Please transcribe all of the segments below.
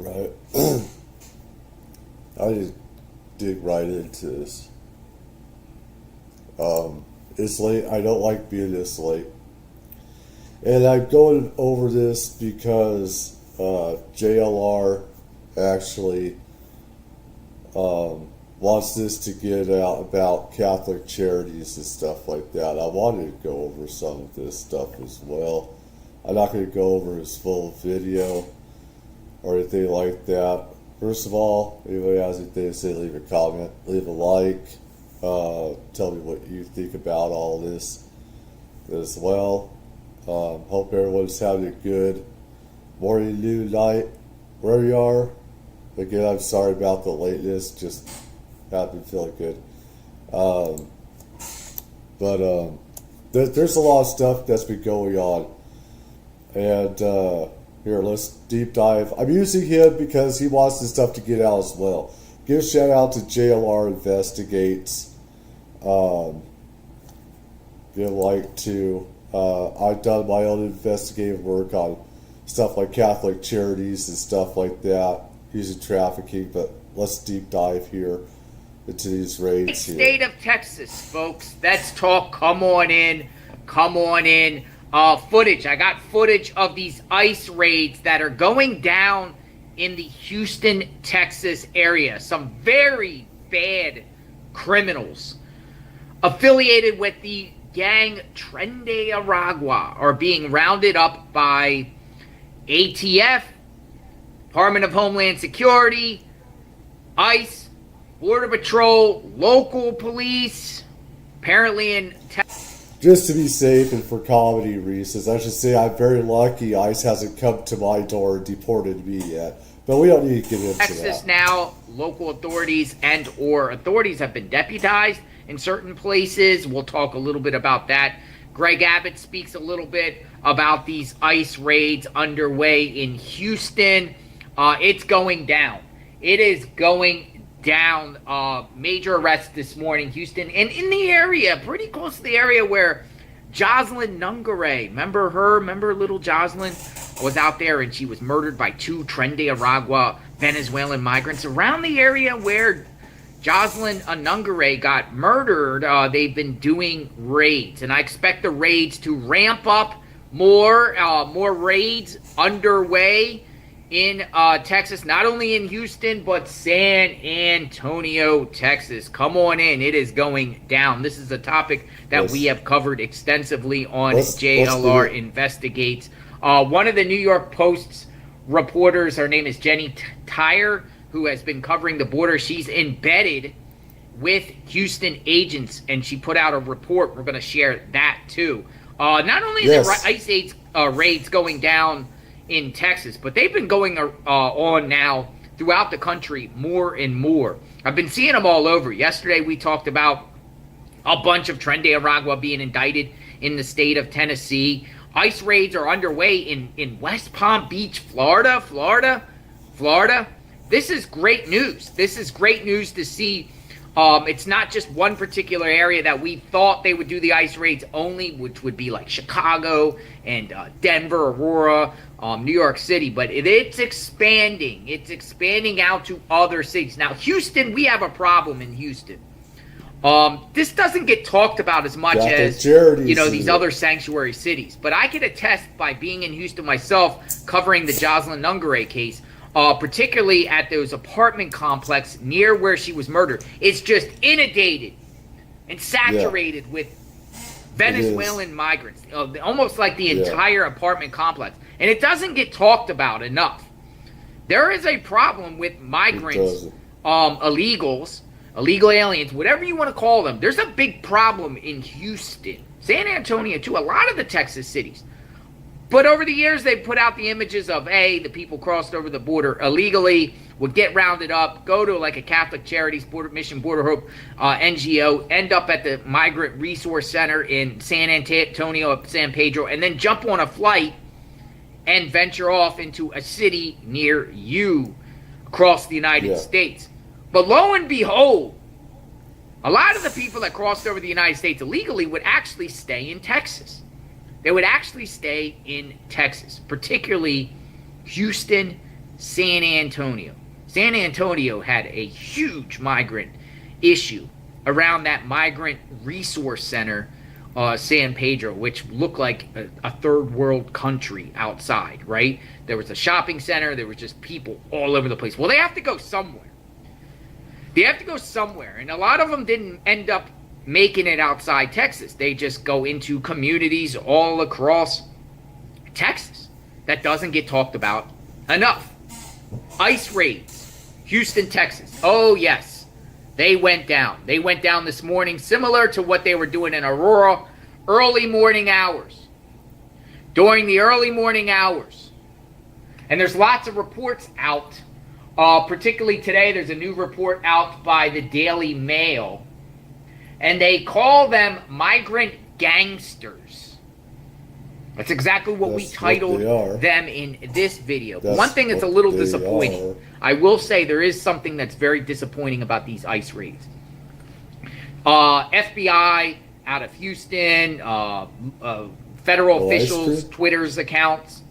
Right. I just dig right into this. It's late. I don't like being this late. And I'm going over this because JLR actually wants this to get out about Catholic Charities and stuff like that. I wanted to go over some of this stuff as well. I'm not going to go over his full video or anything like that. First of all, anybody has anything to say, leave a comment, leave a like, tell me what you think about all this as well. Hope everyone's having a good morning, noon, night, wherever you are. Again, I'm sorry about the lateness, just haven't been feeling good. There's a lot of stuff that's been going on. And here, let's deep dive. I'm using him because he wants this stuff to get out as well. Give a shout out to JLR Investigates. Give a like to. I've done my own investigative work on stuff like Catholic Charities and stuff like that, using trafficking. But let's deep dive here into these raids here. State of Texas, folks. Let's talk. Come on in. Come on in. Footage. I got footage of these ICE raids that are going down in the Houston, Texas area. Some very bad criminals affiliated with the gang Trende Aragua are being rounded up by ATF, Department of Homeland Security, ICE, Border Patrol, local police, apparently in Texas. Just to be safe and for comedy reasons, I should say I'm very lucky ICE hasn't come to my door and deported me yet. But we don't need to get into Texas that. Now, local authorities and or authorities have been deputized in certain places. We'll talk a little bit about that. Greg Abbott speaks a little bit about these ICE raids underway in Houston. It's going down. It is going down. Major arrests this morning, Houston, and in the area, pretty close to the area where Jocelyn Nungare, remember her? Remember little Jocelyn? Was out there and she was murdered by two Trende Aragua Venezuelan migrants. Around the area where Jocelyn Nungare got murdered, they've been doing raids. And I expect the raids to ramp up more raids underway in Texas, not only in Houston, but San Antonio, Texas. Come on in. It is going down. This is a topic that we have covered extensively on JLR Investigates. One of the New York Post's reporters, her name is Jenny Tyre, who has been covering the border. She's embedded with Houston agents, and she put out a report. We're going to share that, too. Not only is the ICE raids going down in Texas, but they've been going on now throughout the country more and more. I've been seeing them all over. Yesterday, we talked about a bunch of Trende Aragua being indicted in the state of Tennessee. ICE raids are underway in West Palm Beach, Florida. This is great news. This is great news to see. It's not just one particular area that we thought they would do the ICE raids only, which would be like Chicago and Denver, Aurora, New York City, but it's expanding. It's expanding out to other cities. Now, Houston, we have a problem in Houston. This doesn't get talked about as much as, these other sanctuary cities. But I can attest by being in Houston myself, covering the Jocelyn Nungare case, particularly at those apartment complex near where she was murdered. It's just inundated and saturated with Venezuelan migrants, almost like the entire apartment complex. And it doesn't get talked about enough. There is a problem with migrants, illegals, illegal aliens, whatever you want to call them. There's a big problem in Houston, San Antonio, too, a lot of the Texas cities. But over the years, they've put out the images of, the people crossed over the border illegally, would get rounded up, go to like a Catholic Charities, Border Hope NGO, end up at the Migrant Resource Center in San Antonio, San Pedro, and then jump on a flight and venture off into a city near you across the United States. But lo and behold, a lot of the people that crossed over the United States illegally would actually stay in Texas. They would actually stay in Texas, particularly Houston, San Antonio. San Antonio had a huge migrant issue around that migrant resource center, San Pedro, which looked like a third world country outside, right? There was a shopping center. There was just people all over the place. Well, they have to go somewhere. They have to go somewhere. And a lot of them didn't end up making it outside Texas. They just go into communities all across Texas. That doesn't get talked about enough. ICE raids, Houston, Texas. Oh, yes. They went down. They went down this morning, similar to what they were doing in Aurora, early morning hours. During the early morning hours. And there's lots of reports out. Particularly today, there's a new report out by the Daily Mail. And they call them migrant gangsters. That's exactly what we titled them in this video. But one thing that's a little disappointing. I will say there is something that's very disappointing about these ICE raids. FBI out of Houston, federal officials, Twitter's accounts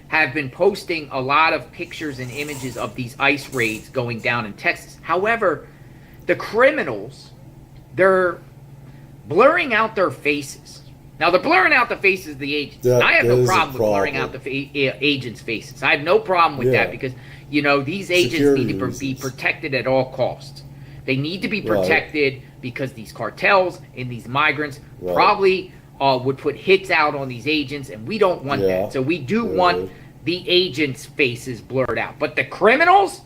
have been posting a lot of pictures and images of these ICE raids going down in Texas. However, the criminals, they're blurring out their faces. Now, they're blurring out the faces of the agents. I have no problem with blurring out the agents' faces. I have no problem with that because, you know, these agents need to be protected at all costs. They need to be protected because these cartels and these migrants probably would put hits out on these agents, and we don't want that. So we do want the agents' faces blurred out. But the criminals,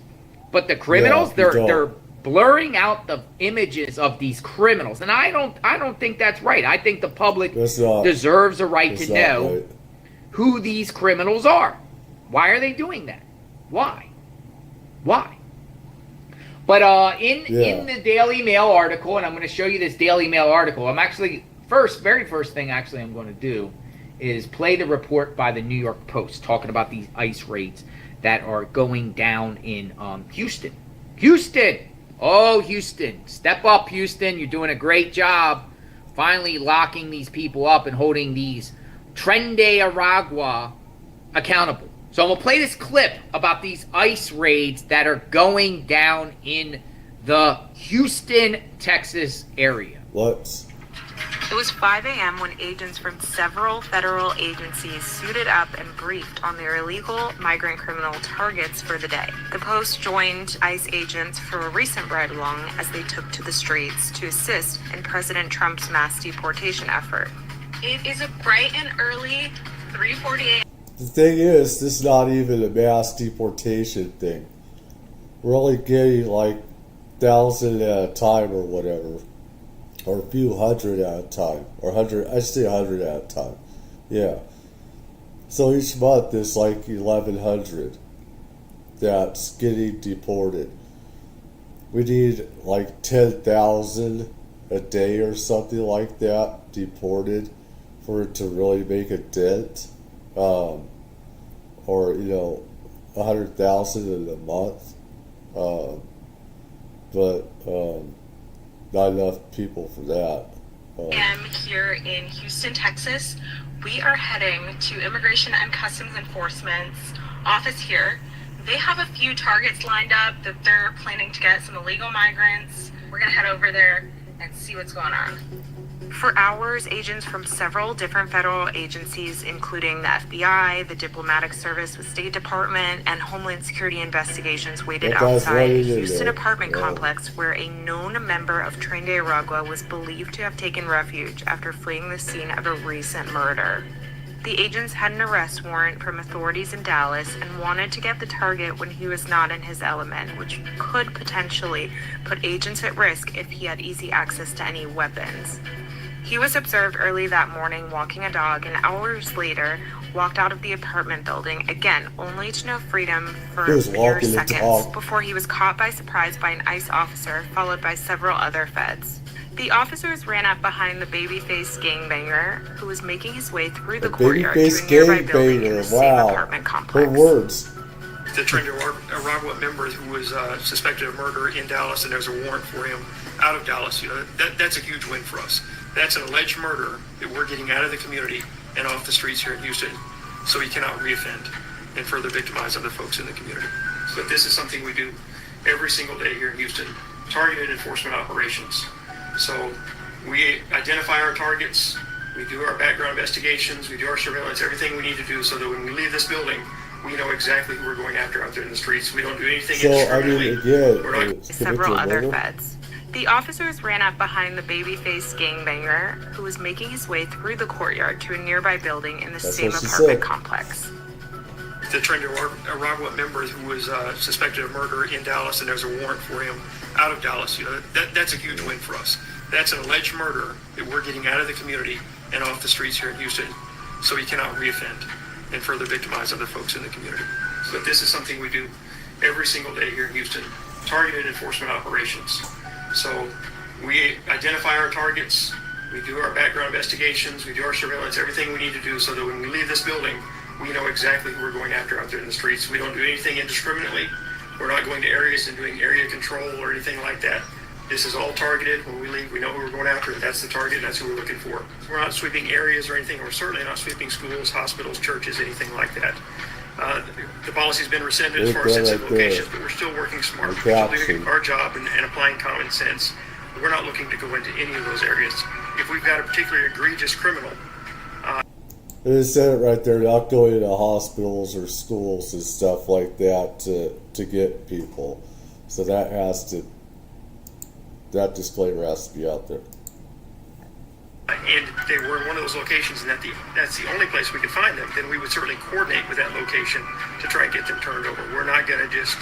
they're blurring out the images of these criminals, and I don't think that's right. I think the public deserves a right to know who these criminals are. Why are they doing that? Why? But in the Daily Mail article, and I'm going to show you this Daily Mail article. I'm actually very first thing I'm going to do is play the report by the New York Post talking about these ICE raids that are going down in Houston. Oh, Houston. Step up, Houston. You're doing a great job finally locking these people up and holding these Tren de Aragua accountable. So I'm going to play this clip about these ICE raids that are going down in the Houston, Texas area. It was 5 a.m. when agents from several federal agencies suited up and briefed on their illegal migrant criminal targets for the day. The Post joined ICE agents for a recent ride-along as they took to the streets to assist in President Trump's mass deportation effort. It is a bright and early 3:40 a.m. The thing is, this is not even a mass deportation thing. We're only getting like 1,000 at a time or whatever. Or a few hundred at a time. Or 100, I say 100 at a time. Yeah. So each month there's like 1,100 that's getting deported. We need like 10,000 a day or something like that deported for it to really make a dent. Or, 100,000 in a month. Not enough people for that. I'm here in Houston, Texas. We are heading to Immigration and Customs Enforcement's office here. They have a few targets lined up that they're planning to get some illegal migrants. We're going to head over there and see what's going on. For hours, agents from several different federal agencies, including the FBI, the Diplomatic Service, the State Department, and Homeland Security Investigations, waited outside a Houston apartment complex where a known member of Tren de Aragua was believed to have taken refuge after fleeing the scene of a recent murder. The agents had an arrest warrant from authorities in Dallas and wanted to get the target when he was not in his element, which could potentially put agents at risk if he had easy access to any weapons. He was observed early that morning walking a dog and hours later walked out of the apartment building, again, only to know freedom for a few seconds before he was caught by surprise by an ICE officer, followed by several other feds. The officers ran up behind the baby-faced gangbanger who was making his way through the courtyard to a nearby building in the same apartment complex. The Tren de Aragua member who was suspected of murder in Dallas, and there's a warrant for him out of Dallas. That's a huge win for us. That's an alleged murder that we're getting out of the community and off the streets here in Houston, so he cannot reoffend and further victimize other folks in the community. But this is something we do every single day here in Houston, targeted enforcement operations. So we identify our targets, we do our background investigations, we do our surveillance, everything we need to do so that when we leave this building, we know exactly who we're going after out there in the streets. We don't do anything indiscriminately. Again, Several other feds. The officers ran up behind the baby-faced gangbanger who was making his way through the courtyard to a nearby building in the same apartment complex. The Trent Aragua member who was suspected of murder in Dallas, and there's a warrant for him out of Dallas. That's a huge win for us. That's an alleged murder that we're getting out of the community and off the streets here in Houston, so he cannot reoffend and further victimize other folks in the community. But this is something we do every single day here in Houston, targeted enforcement operations. So we identify our targets, we do our background investigations, we do our surveillance, everything we need to do so that when we leave this building, we know exactly who we're going after out there in the streets. We don't do anything indiscriminately. We're not going to areas and doing area control or anything like that. This is all targeted. When we leave, we know who we're going after. That's the target. That's who we're looking for. We're not sweeping areas or anything. We're certainly not sweeping schools, hospitals, churches, anything like that. The policy's been rescinded as far as sensitive locations, but we're still working smart. We're still doing our job and applying common sense. We're not looking to go into any of those areas. If we've got a particularly egregious criminal, It said it right there, not going into hospitals or schools and stuff like that to get people. So that disclaimer has to be out there. And they were in one of those locations, and that's the only place we could find them, then we would certainly coordinate with that location to try and get them turned over. We're not going to just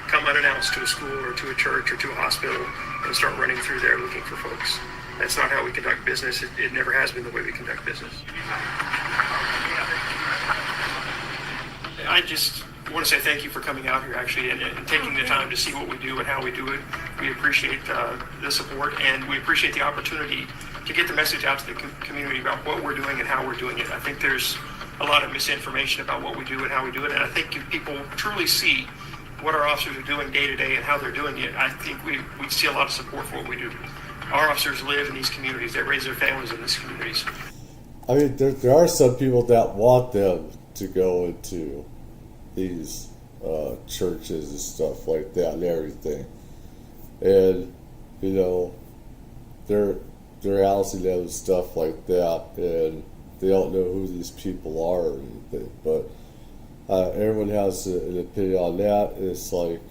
come unannounced to a school or to a church or to a hospital and start running through there looking for folks. That's not how we conduct business. It never has been the way we conduct business. I just want to say thank you for coming out here, actually, and taking the time to see what we do and how we do it. We appreciate the support, and we appreciate the opportunity to get the message out to the community about what we're doing and how we're doing it. I think there's a lot of misinformation about what we do and how we do it, and I think if people truly see what our officers are doing day to day and how they're doing it, I think we see a lot of support for what we do. Our officers live in these communities. They raise their families in these communities. I mean, there are some people that want them to go into these churches and stuff like that and everything. And, they're housing them and stuff like that, and they don't know who these people are or anything. But everyone has an opinion on that. It's like,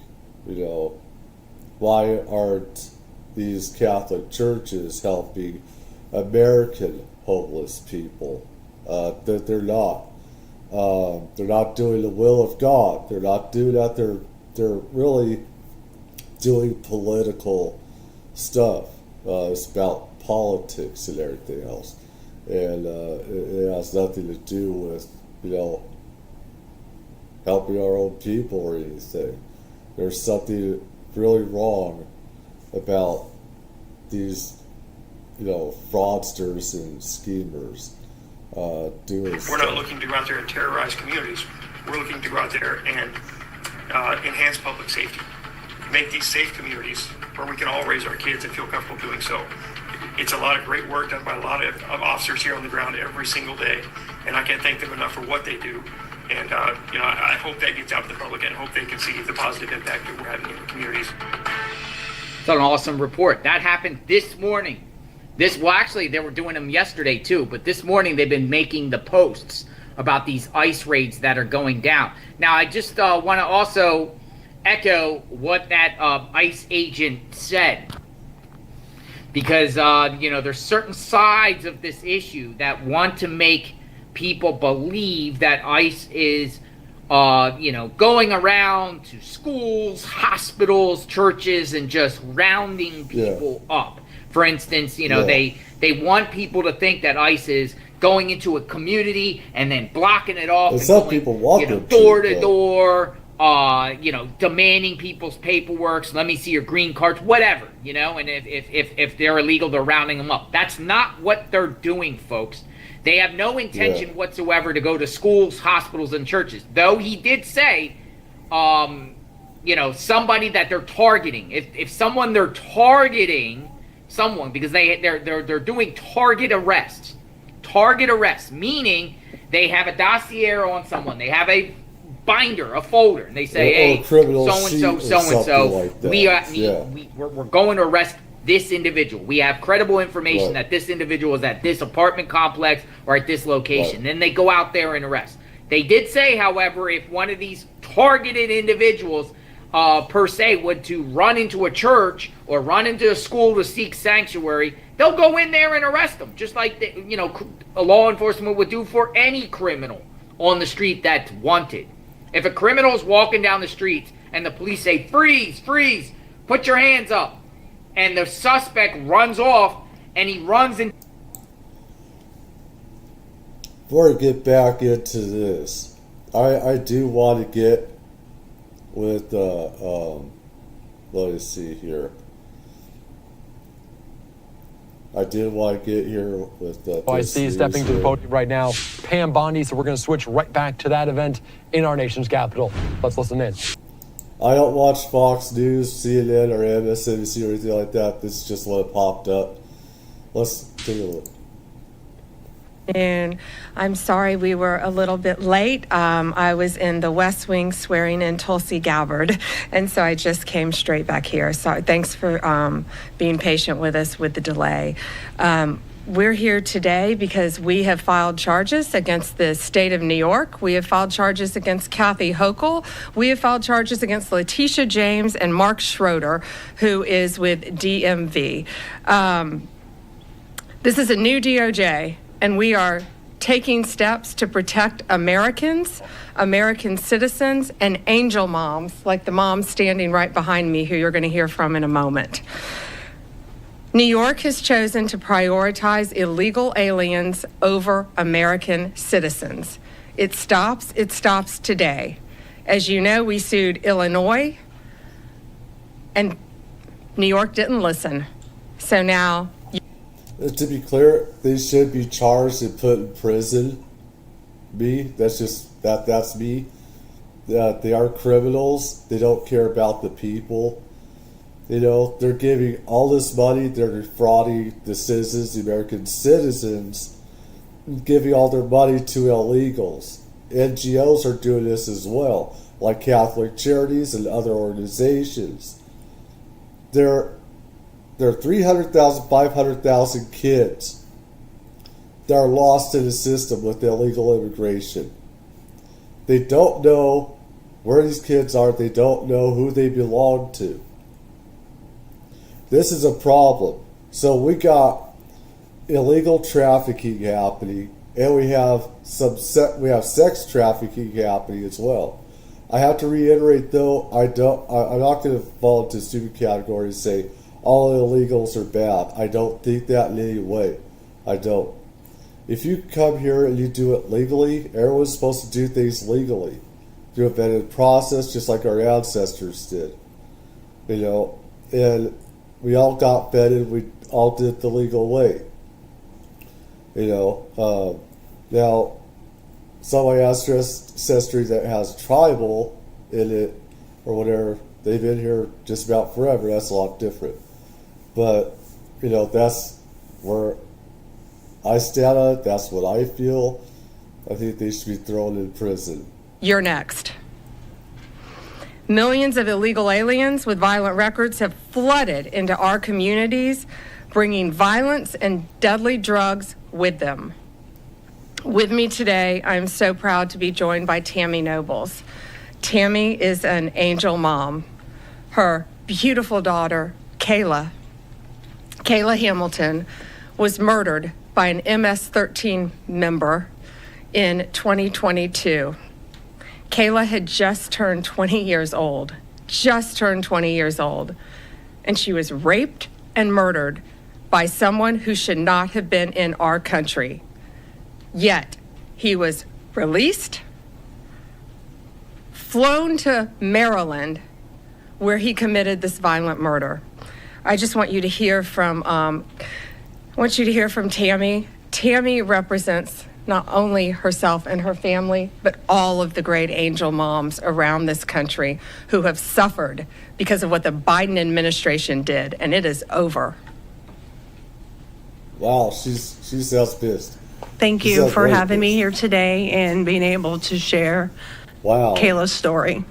why aren't these Catholic churches helping American homeless people? That they're not. They're not doing the will of God. They're not doing that. They're really doing political stuff. It's about politics and everything else, and it has nothing to do with helping our own people or anything. There's something really wrong about these fraudsters and schemers doing stuff. We're not looking to go out there and terrorize communities. We're looking to go out there and enhance public safety, make these safe communities where we can all raise our kids and feel comfortable doing so. It's a lot of great work done by a lot of officers here on the ground every single day, and I can't thank them enough for what they do. And I hope that gets out to the public, and hope they can see the positive impact that we're having in the communities. It's an awesome report. That happened this morning. Actually, they were doing them yesterday too, but this morning they've been making the posts about these ICE raids that are going down. Now, I just want to also echo what that ICE agent said, because there's certain sides of this issue that want to make people believe that ICE is going around to schools, hospitals, churches, and just rounding people up. For instance, they want people to think that ICE is going into a community and then blocking it off, and some going, people want them door to door, demanding people's paperwork. Let me see your green cards, whatever, and if they're illegal, they're rounding them up. That's not what they're doing, folks. They have no intention whatsoever to go to schools, hospitals, and churches. Though he did say, somebody that they're targeting. If someone they're targeting, someone, because they're doing target arrests. Target arrests, meaning they have a dossier on someone. They have a binder, a folder, and they say, Or "Hey, a criminal so and so, sheet or so and so, something like that. we're going to arrest this individual. We have credible information Right. that this individual is at this apartment complex or at this location." Right. Then they go out there and arrest. They did say, however, if one of these targeted individuals, per se, would to run into a church or run into a school to seek sanctuary, they'll go in there and arrest them, just like a law enforcement would do for any criminal on the street that's wanted. If a criminal's walking down the streets and the police say, "Freeze, freeze, put your hands up," and the suspect runs off and he runs in. Before I get back into this, I do want to get with let me see here. I did want to get here with I see stepping to the podium right now, Pam Bondi. So we're going to switch right back to that event in our nation's capital. Let's listen in. I don't watch Fox News, CNN, or MSNBC or anything like that. This is just what popped up. Let's take a look. And I'm sorry we were a little bit late. I was in the West Wing swearing in Tulsi Gabbard, and so I just came straight back here. So thanks for being patient with us with the delay. We're here today because we have filed charges against the state of New York. We have filed charges against Kathy Hochul. We have filed charges against Letitia James and Mark Schroeder, who is with DMV. This is a new DOJ. And we are taking steps to protect Americans, American citizens, and angel moms, like the mom standing right behind me, who you're going to hear from in a moment. New York has chosen to prioritize illegal aliens over American citizens. It stops today. As you know, we sued Illinois, and New York didn't listen. So now... To be clear, they should be charged and put in prison. That's me. They are criminals. They don't care about the people. They're giving all this money. They're defrauding the citizens, the American citizens, giving all their money to illegals. NGOs are doing this as well, like Catholic Charities and other organizations. There are 300,000, 500,000 kids that are lost in the system with illegal immigration. They don't know where these kids are. They don't know who they belong to. This is a problem. So we got illegal trafficking happening, and we have sex trafficking happening as well. I have to reiterate, though, I'm not going to fall into stupid category and say all illegals are bad. I don't think that in any way. I don't. If you come here and you do it legally, everyone's supposed to do things legally through a vetted process, just like our ancestors did. And we all got vetted. We all did the legal way. Now, some of my ancestry that has tribal in it or whatever, they've been here just about forever. That's a lot different. But, that's where I stand on it. That's what I feel. I think they should be thrown in prison. You're next. Millions of illegal aliens with violent records have flooded into our communities, bringing violence and deadly drugs with them. With me today, I'm so proud to be joined by Tammy Nobles. Tammy is an angel mom. Her beautiful daughter, Kayla Hamilton, was murdered by an MS-13 member in 2022. Kayla had just turned 20 years old, and she was raped and murdered by someone who should not have been in our country. Yet, he was released, flown to Maryland, where he committed this violent murder. I just want you to hear from Tammy. Tammy represents not only herself and her family, but all of the great angel moms around this country who have suffered because of what the Biden administration did, and it is over. Wow, she sounds pissed. Thank you for having me here today and being able to share Wow. Kayla's story.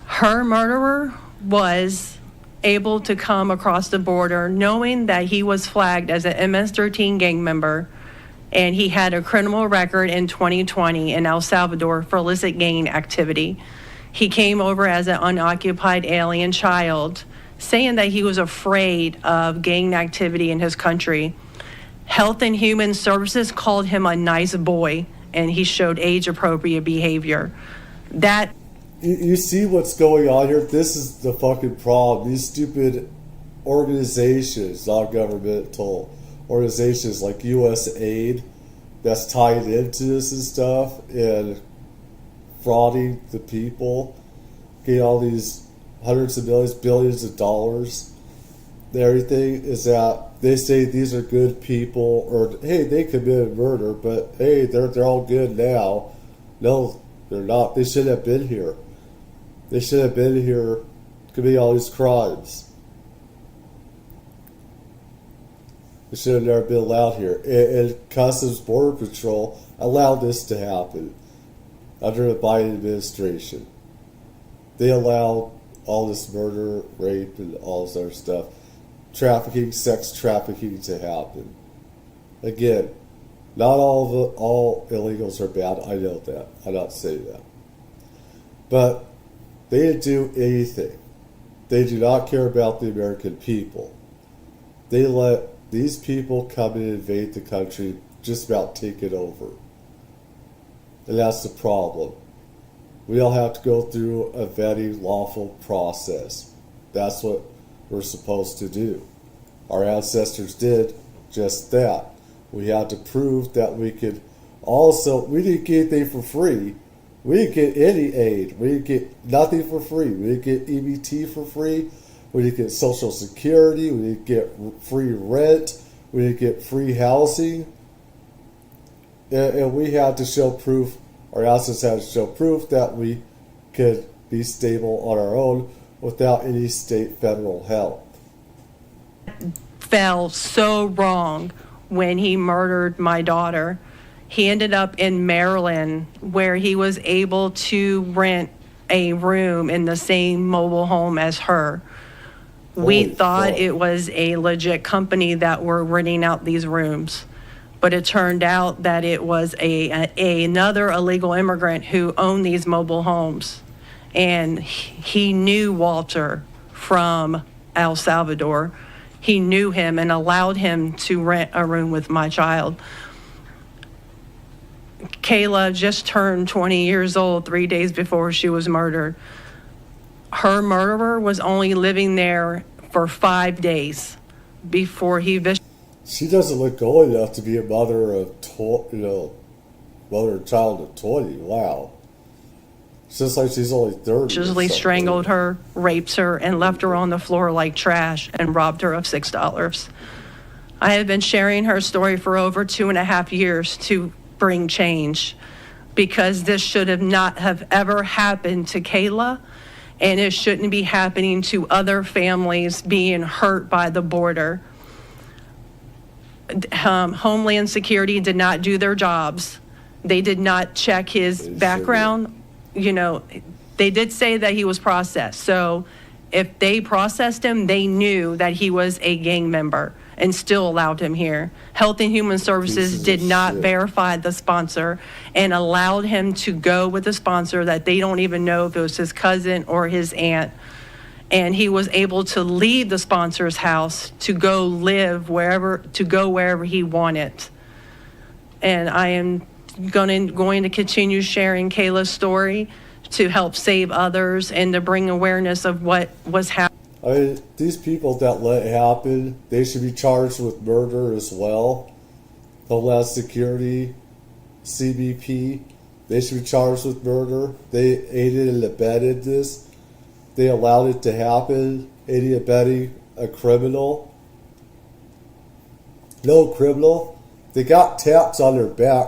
Her murderer was able to come across the border knowing that he was flagged as an MS-13 gang member, and he had a criminal record in 2020 in El Salvador for illicit gang activity. He came over as an unoccupied alien child, saying that he was afraid of gang activity in his country. Health and Human Services called him a nice boy, and he showed age-appropriate behavior. That You see what's going on here? This is the fucking problem. These stupid organizations, non-governmental organizations like USAID, that's tied into this and stuff, and frauding the people, getting all these hundreds of millions, billions of dollars, and everything, is that they say these are good people, or hey, they committed murder, but hey, they're all good now. No, they're not. They shouldn't have been here. They should have been here committing all these crimes. They should have never been allowed here. And Customs Border Patrol allowed this to happen under the Biden administration. They allowed all this murder, rape, and all this other stuff, trafficking, sex trafficking to happen. Again, not all illegals are bad. I know that. I'm not saying that. But they didn't do anything. They do not care about the American people. They let these people come and invade the country, just about take it over. And that's the problem. We all have to go through a vetting, lawful process. That's what we're supposed to do. Our ancestors did just that. We had to prove that we could also, we didn't get anything for free. We didn't get any aid. We didn't get nothing for free. We didn't get EBT for free. We didn't get Social Security. We didn't get free rent. We didn't get free housing. And we had to show proof, our ancestors had to show proof that we could be stable on our own without any state, federal help. fell so wrong when he murdered my daughter. He ended up in Maryland, where he was able to rent a room in the same mobile home as her. We Holy thought fuck. it was a legit company that were renting out these rooms, but it turned out that it was another illegal immigrant who owned these mobile homes, and he knew Walter from El Salvador. He knew him and allowed him to rent a room with my child. Kayla just turned 20 years old 3 days before she was murdered. Her murderer was only living there for 5 days before he She doesn't look old enough to be a mother of, mother and child of 20. Wow. It's just like she's only 30. viciously strangled her, raped her, and left her on the floor like trash and robbed her of $6. I have been sharing her story for over 2.5 years to bring change, because this should have not have ever happened to Kayla, and it shouldn't be happening to other families being hurt by the border. Homeland Security did not do their jobs. They did not check his background. You know, they did say that he was processed. So if they processed him, they knew that he was a gang member and still allowed him here. Health and Human Services Pieces did of not shit. verify the sponsor and allowed him to go with a sponsor that they don't even know if it was his cousin or his aunt. And he was able to leave the sponsor's house to go live wherever he wanted. And I am going to continue sharing Kayla's story to help save others and to bring awareness of what was happening. I mean, these people that let it happen, they should be charged with murder as well. Homeland Security, CBP, they should be charged with murder. They aided and abetted this. They allowed it to happen, aiding and abetting a criminal. No criminal. They got taps on their back.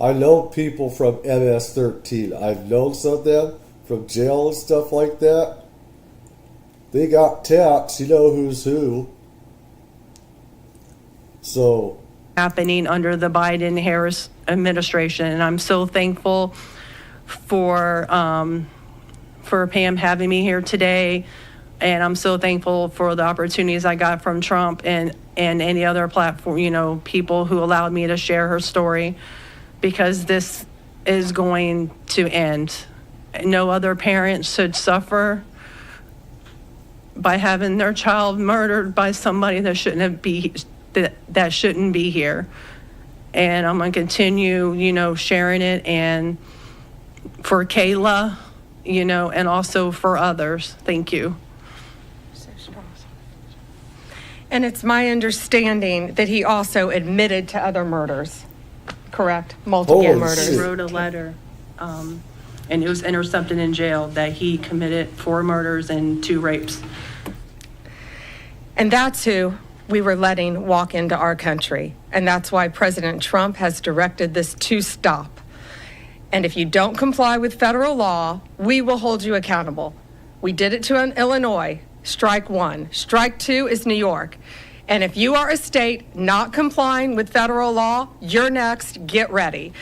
I know people from MS-13. I've known some of them from jail and stuff like that. They got taps. You know who's who. So Happening under the Biden-Harris administration. And I'm so thankful for Pam having me here today. And I'm so thankful for the opportunities I got from Trump and any other platform, people who allowed me to share her story, because this is going to end. No other parent should suffer by having their child murdered by somebody that shouldn't be here. And I'm going to continue, sharing it, and for Kayla, and also for others. Thank you. And it's my understanding that he also admitted to other murders, correct? Multiple Holy murders. shit. Wrote a letter, and it was intercepted in jail that he committed 4 murders and 2 rapes. And that's who we were letting walk into our country. And that's why President Trump has directed this to stop. And if you don't comply with federal law, we will hold you accountable. We did it to Illinois. Strike 1. Strike 2 is New York. And if you are a state not complying with federal law, you're next. Get ready.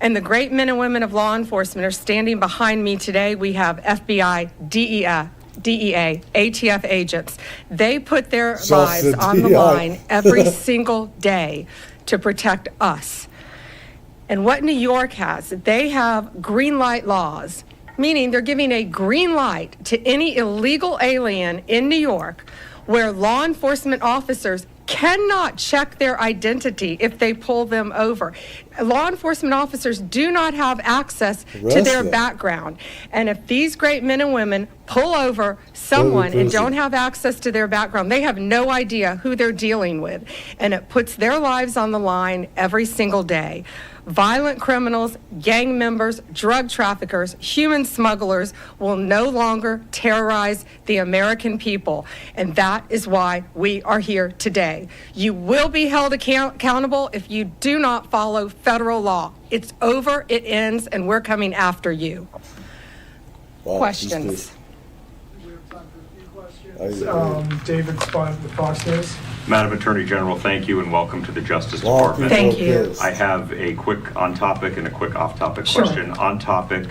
And the great men and women of law enforcement are standing behind me today. We have FBI, DEA, ATF agents. They put their lives on the line every single day to protect us. And what New York has, they have green light laws, meaning they're giving a green light to any illegal alien in New York, where law enforcement officers cannot check their identity if they pull them over. Law enforcement officers do not have access to their background. And if these great men and women pull over someone and don't have access to their background, they have no idea who they're dealing with. And it puts their lives on the line every single day. Violent criminals, gang members, drug traffickers, human smugglers will no longer terrorize the American people. And that is why we are here today. You will be held accountable if you do not follow federal law. It's over, it ends, and we're coming after you. Wow, Questions? David Spot with Fox News. Madam Attorney General, thank you and welcome to the Justice Department. Thank you. I have a quick on-topic and a quick off-topic Sure. question. On-topic,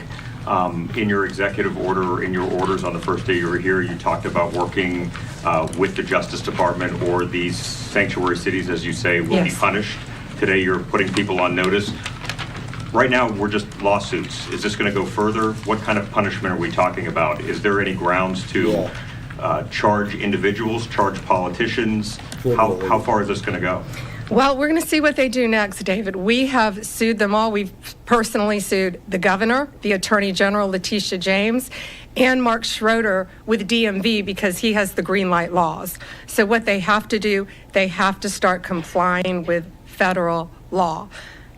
in your executive order or in your orders on the first day you were here, you talked about working with the Justice Department, or these sanctuary cities, as you say, will be Yes. punished. Today you're putting people on notice. Right now, we're just lawsuits. Is this going to go further? What kind of punishment are we talking about? Is there any grounds to charge individuals, charge politicians? How far is this going to go? Well, we're going to see what they do next, David. We have sued them all. We've personally sued the governor, the attorney general, Letitia James, and Mark Schroeder with DMV, because he has the green light laws. So what they have to do, they have to start complying with federal law.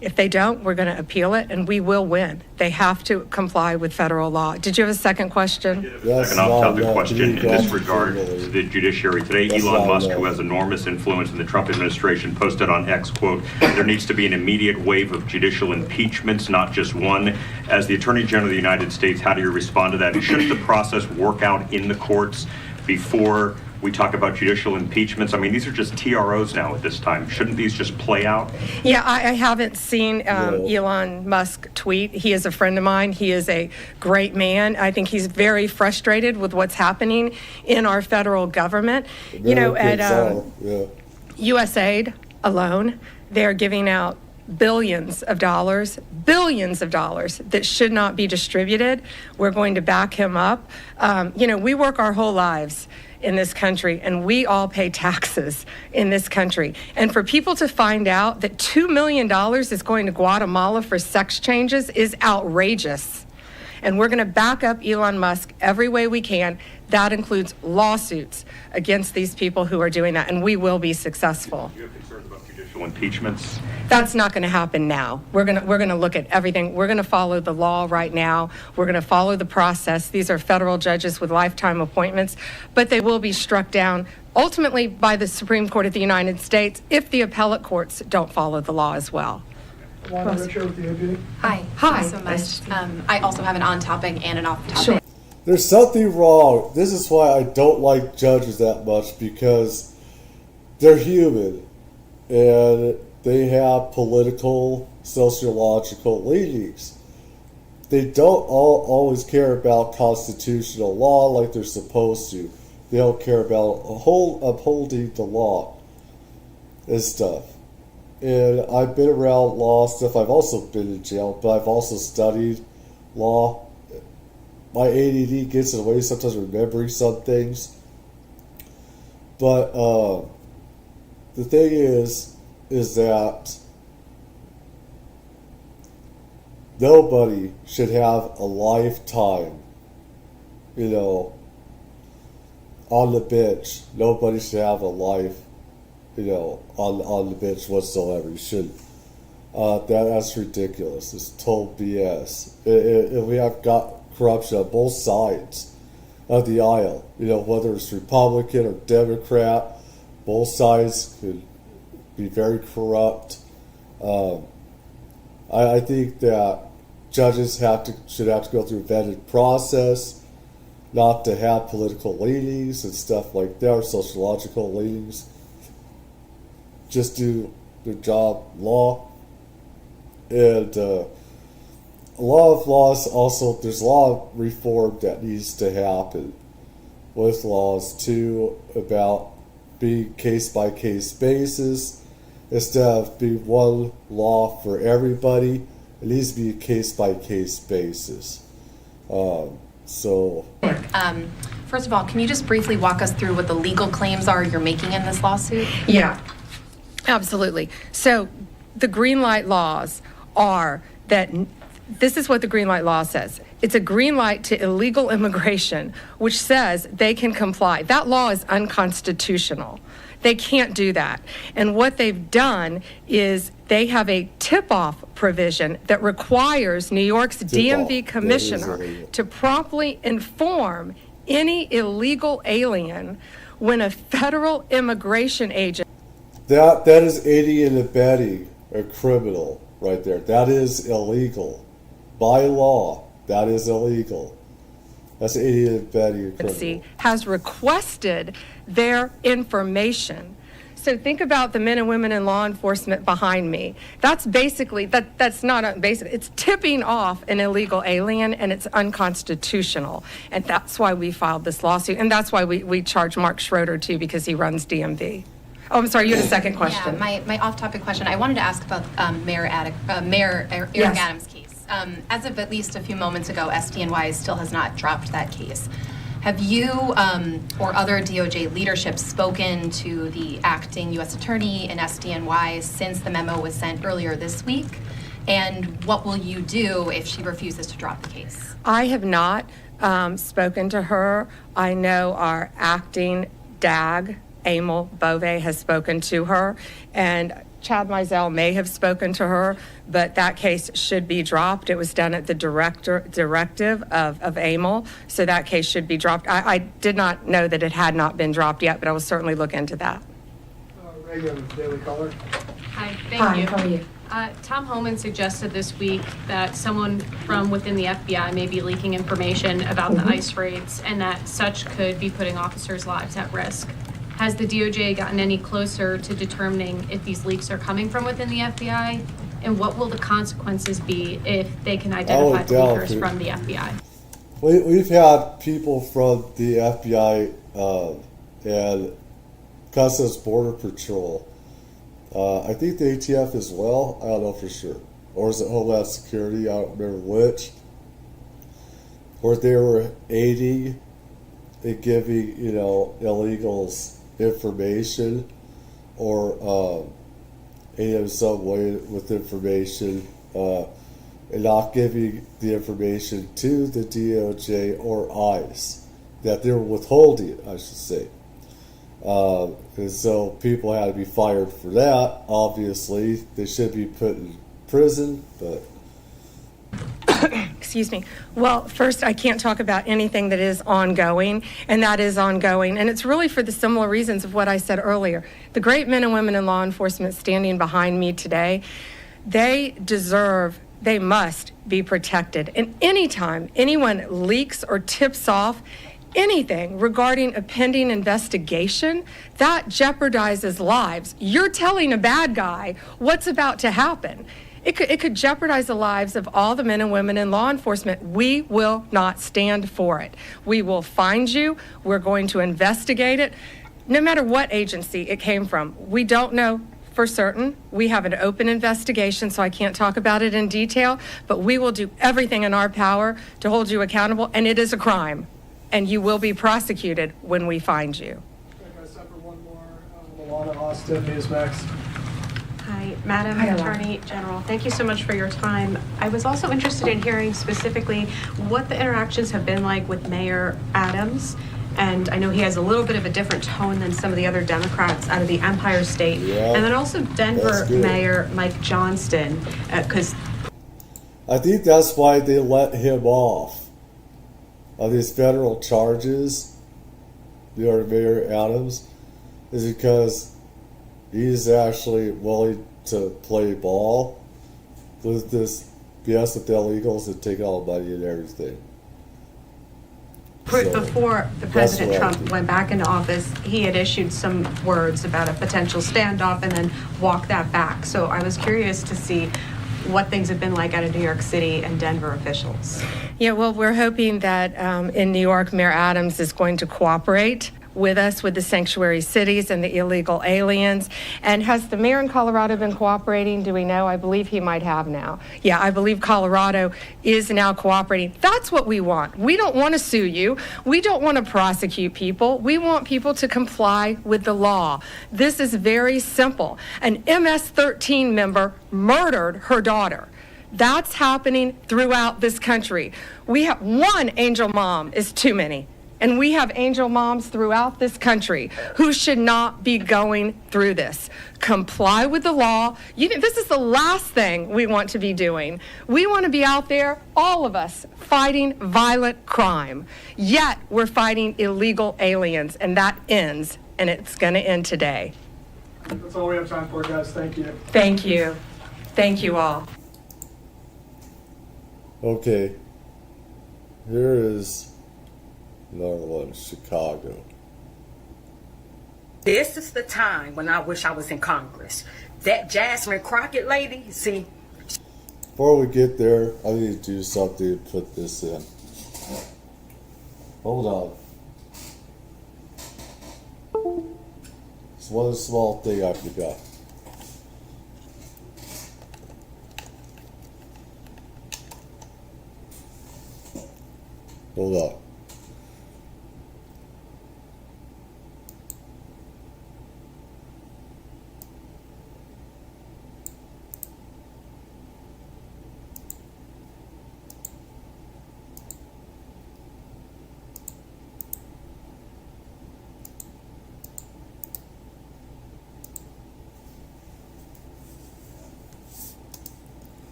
If they don't, we're going to appeal it, and we will win. They have to comply with federal law. Did you have a second question? Yes, Second off-topic no, question in this regard no. to the judiciary. Today, Yes, Elon no, Musk, no. who has enormous influence in the Trump administration, posted on X, quote, "There needs to be an immediate wave of judicial impeachments, not just one." As the Attorney General of the United States, how do you respond to that? Shouldn't the process work out in the courts before we talk about judicial impeachments? I mean, these are just TROs now at this time. Shouldn't these just play out? Yeah, I haven't seen No. Elon Musk tweet. He is a friend of mine. He is a great man. I think he's very frustrated with what's happening in our federal government. You know, at USAID alone, they're giving out billions of dollars that should not be distributed. We're going to back him up. You know, we work our whole lives in this country, and we all pay taxes in this country. And for people to find out that $2 million is going to Guatemala for sex changes is outrageous. And we're going to back up Elon Musk every way we can. That includes lawsuits against these people who are doing that, and we will be successful. Do you have concerns about judicial impeachments? That's not going to happen now. We're going to look at everything. We're going to follow the law right now. We're going to follow the process. These are federal judges with lifetime appointments, but they will be struck down ultimately by the Supreme Court of the United States if the appellate courts don't follow the law as well. Lana Richard with the APA. Hi. Hi. Thank you so much. I also have an on-topic and an off-topic. Sure. There's something wrong. This is why I don't like judges that much, because they're human and they have political, sociological leanings. they don't always care about constitutional law like they're supposed to. They don't care about upholding the law and stuff. And I've been around law stuff. I've also been in jail, but I've also studied law. My ADD gets in the way sometimes remembering some things. But the thing is that nobody should have a lifetime, on the bench. Nobody should have a life, on the bench whatsoever. You shouldn't. That's ridiculous. It's total BS. And we have got corruption on both sides of the aisle. Whether it's Republican or Democrat, both sides could be very corrupt. I think that judges should have to go through a vetted process, not to have political leanings and stuff like that, or sociological leanings. Just do their job, law. And a lot of laws also, there's a lot of reform that needs to happen with laws too, about being case-by-case basis. Instead of being one law for everybody, it needs to be a case-by-case basis. First of all, can you just briefly walk us through what the legal claims are you're making in this lawsuit? Yeah, absolutely. So the green light laws are that this is what the green light law says. It's a green light to illegal immigration, which says they can comply. That law is unconstitutional. They can't do that. And what they've done is they have a tip-off provision that requires New York's DMV commissioner to promptly inform any illegal alien when a federal immigration agent. That is aiding and abetting a criminal right there. That is illegal. By law, that is illegal. That's aiding and abetting a criminal. Has requested their information. So think about the men and women in law enforcement behind me. That's basically, that's not basic. It's tipping off an illegal alien, and it's unconstitutional. And that's why we filed this lawsuit. And that's why we charge Mark Schroeder too, because he runs DMV. Oh, I'm sorry, you had a second question. Yeah, my off-topic question. I wanted to ask about Mayor Eric Yes. Adams' case. As of at least a few moments ago, SDNY still has not dropped that case. Have you or other DOJ leadership spoken to the acting U.S. attorney in SDNY since the memo was sent earlier this week? And what will you do if she refuses to drop the case? I have not spoken to her. I know our acting DAG, Emil Bove, has spoken to her, and Chad Mizell may have spoken to her, but that case should be dropped. It was done at the directive of Emil, so that case should be dropped. I did not know that it had not been dropped yet, but I will certainly look into that. Reagan, Daily Caller. Hi, thank you. How are you? Tom Homan suggested this week that someone from within the FBI may be leaking information about the ICE raids and that such could be putting officers' lives at risk. Has the DOJ gotten any closer to determining if these leaks are coming from within the FBI? And what will the consequences be if they can identify the leakers from the FBI? We've had people from the FBI and Customs Border Patrol. I think the ATF as well. I don't know for sure. Or is it Homeland Security? I don't remember which. Where they were aiding and giving, illegals information or in some way with information and not giving the information to the DOJ or ICE that they were withholding, I should say. And so people had to be fired for that. Obviously, they should be put in prison, but Excuse me. Well, first, I can't talk about anything that is ongoing, and that is ongoing. And it's really for the similar reasons of what I said earlier. The great men and women in law enforcement standing behind me today, they must be protected. And anytime anyone leaks or tips off anything regarding a pending investigation, that jeopardizes lives. You're telling a bad guy what's about to happen. It could jeopardize the lives of all the men and women in law enforcement. We will not stand for it. We will find you. We're going to investigate it, no matter what agency it came from. We don't know for certain. We have an open investigation, so I can't talk about it in detail, but we will do everything in our power to hold you accountable, and it is a crime, and you will be prosecuted when we find you. I got time for one more. Alana Austin, Newsmax. Hi, Madam Hi, Alana. Attorney General. Thank you so much for your time. I was also interested in hearing specifically what the interactions have been like with Mayor Adams. And I know he has a little bit of a different tone than some of the other Democrats out of the Empire State. Yeah, And then also Denver that's good. Mayor Mike Johnston, because I think that's why they let him off of these federal charges, Mayor Adams, is because he's actually willing to play ball with this BS with the illegals and take all the money and everything. So, before the that's President what I Trump think. went back into office, he had issued some words about a potential standoff and then walked that back. So I was curious to see what things have been like out of New York City and Denver officials. Yeah, well, we're hoping that in New York, Mayor Adams is going to cooperate with us, with the sanctuary cities and the illegal aliens. And has the mayor in Colorado been cooperating? Do we know? I believe he might have now. Yeah, I believe Colorado is now cooperating. That's what we want. We don't want to sue you. We don't want to prosecute people. We want people to comply with the law. This is very simple. An MS-13 member murdered her daughter. That's happening throughout this country. We have one angel mom is too many. And we have angel moms throughout this country who should not be going through this. Comply with the law. This is the last thing we want to be doing. We want to be out there, all of us, fighting violent crime. Yet we're fighting illegal aliens, and that ends, and it's going to end today. That's all we have time for, guys. Thank you. Thank you. Thank you all. Okay, here is another one, Chicago. This is the time when I wish I was in Congress. That Jasmine Crockett lady, see. Before we get there, I need to do something to put this in. Hold on. It's one small thing I forgot. Hold on.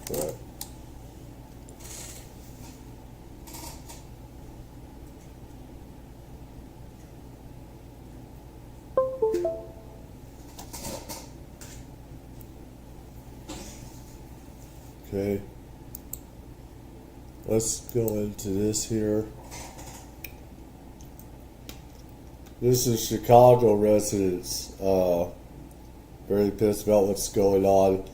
Right. Okay. Let's go into this here. This is Chicago residents. Very pissed about what's going on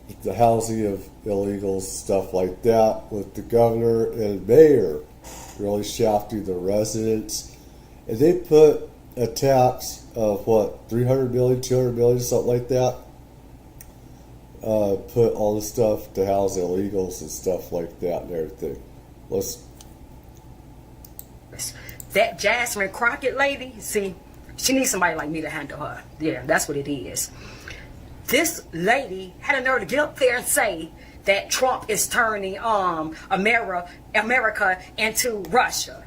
with the housing of illegals, stuff like that, with the governor and mayor really shafting the residents. And they put a tax of what, 300 million, 200 million, something like that, put all the stuff to house illegals and stuff like that and everything. That Jasmine Crockett lady, see, she needs somebody like me to handle her. Yeah, that's what it is. This lady had a nerve to get up there and say that Trump is turning America into Russia.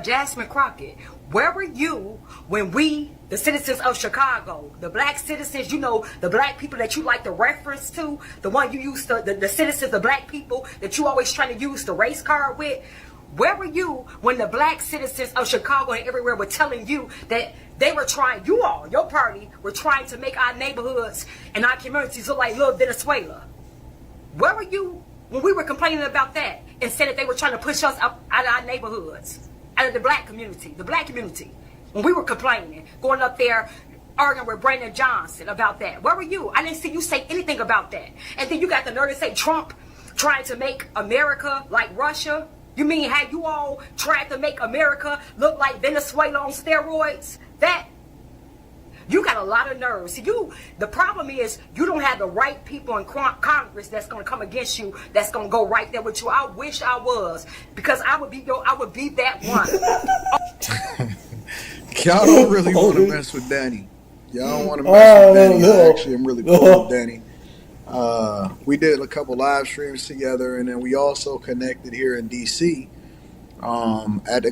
Jasmine Crockett, where were you when we, the citizens of Chicago, the black citizens, you know, the black people that you like to reference to, the one you used to, the citizens, the black people that you always trying to use the race card with, where were you when the black citizens of Chicago and everywhere were telling you that they were trying, you all, your party, were trying to make our neighborhoods and our communities look like little Venezuela? Where were you when we were complaining about that and said that they were trying to push us out of our neighborhoods, out of the black community, when we were complaining, going up there arguing with Brandon Johnson about that? Where were you? I didn't see you say anything about that. And then you got the nerve to say Trump trying to make America like Russia? You mean how you all tried to make America look like Venezuela on steroids? That, you got a lot of nerve. See, the problem is you don't have the right people in Congress that's going to come against you, that's going to go right there with you. I wish I was, because I would be that one. Y'all don't really want to mess with Danny. Y'all don't want to mess with Danny. I actually am really cool with Danny. We did a couple live streams together, and then we also connected here in DC at a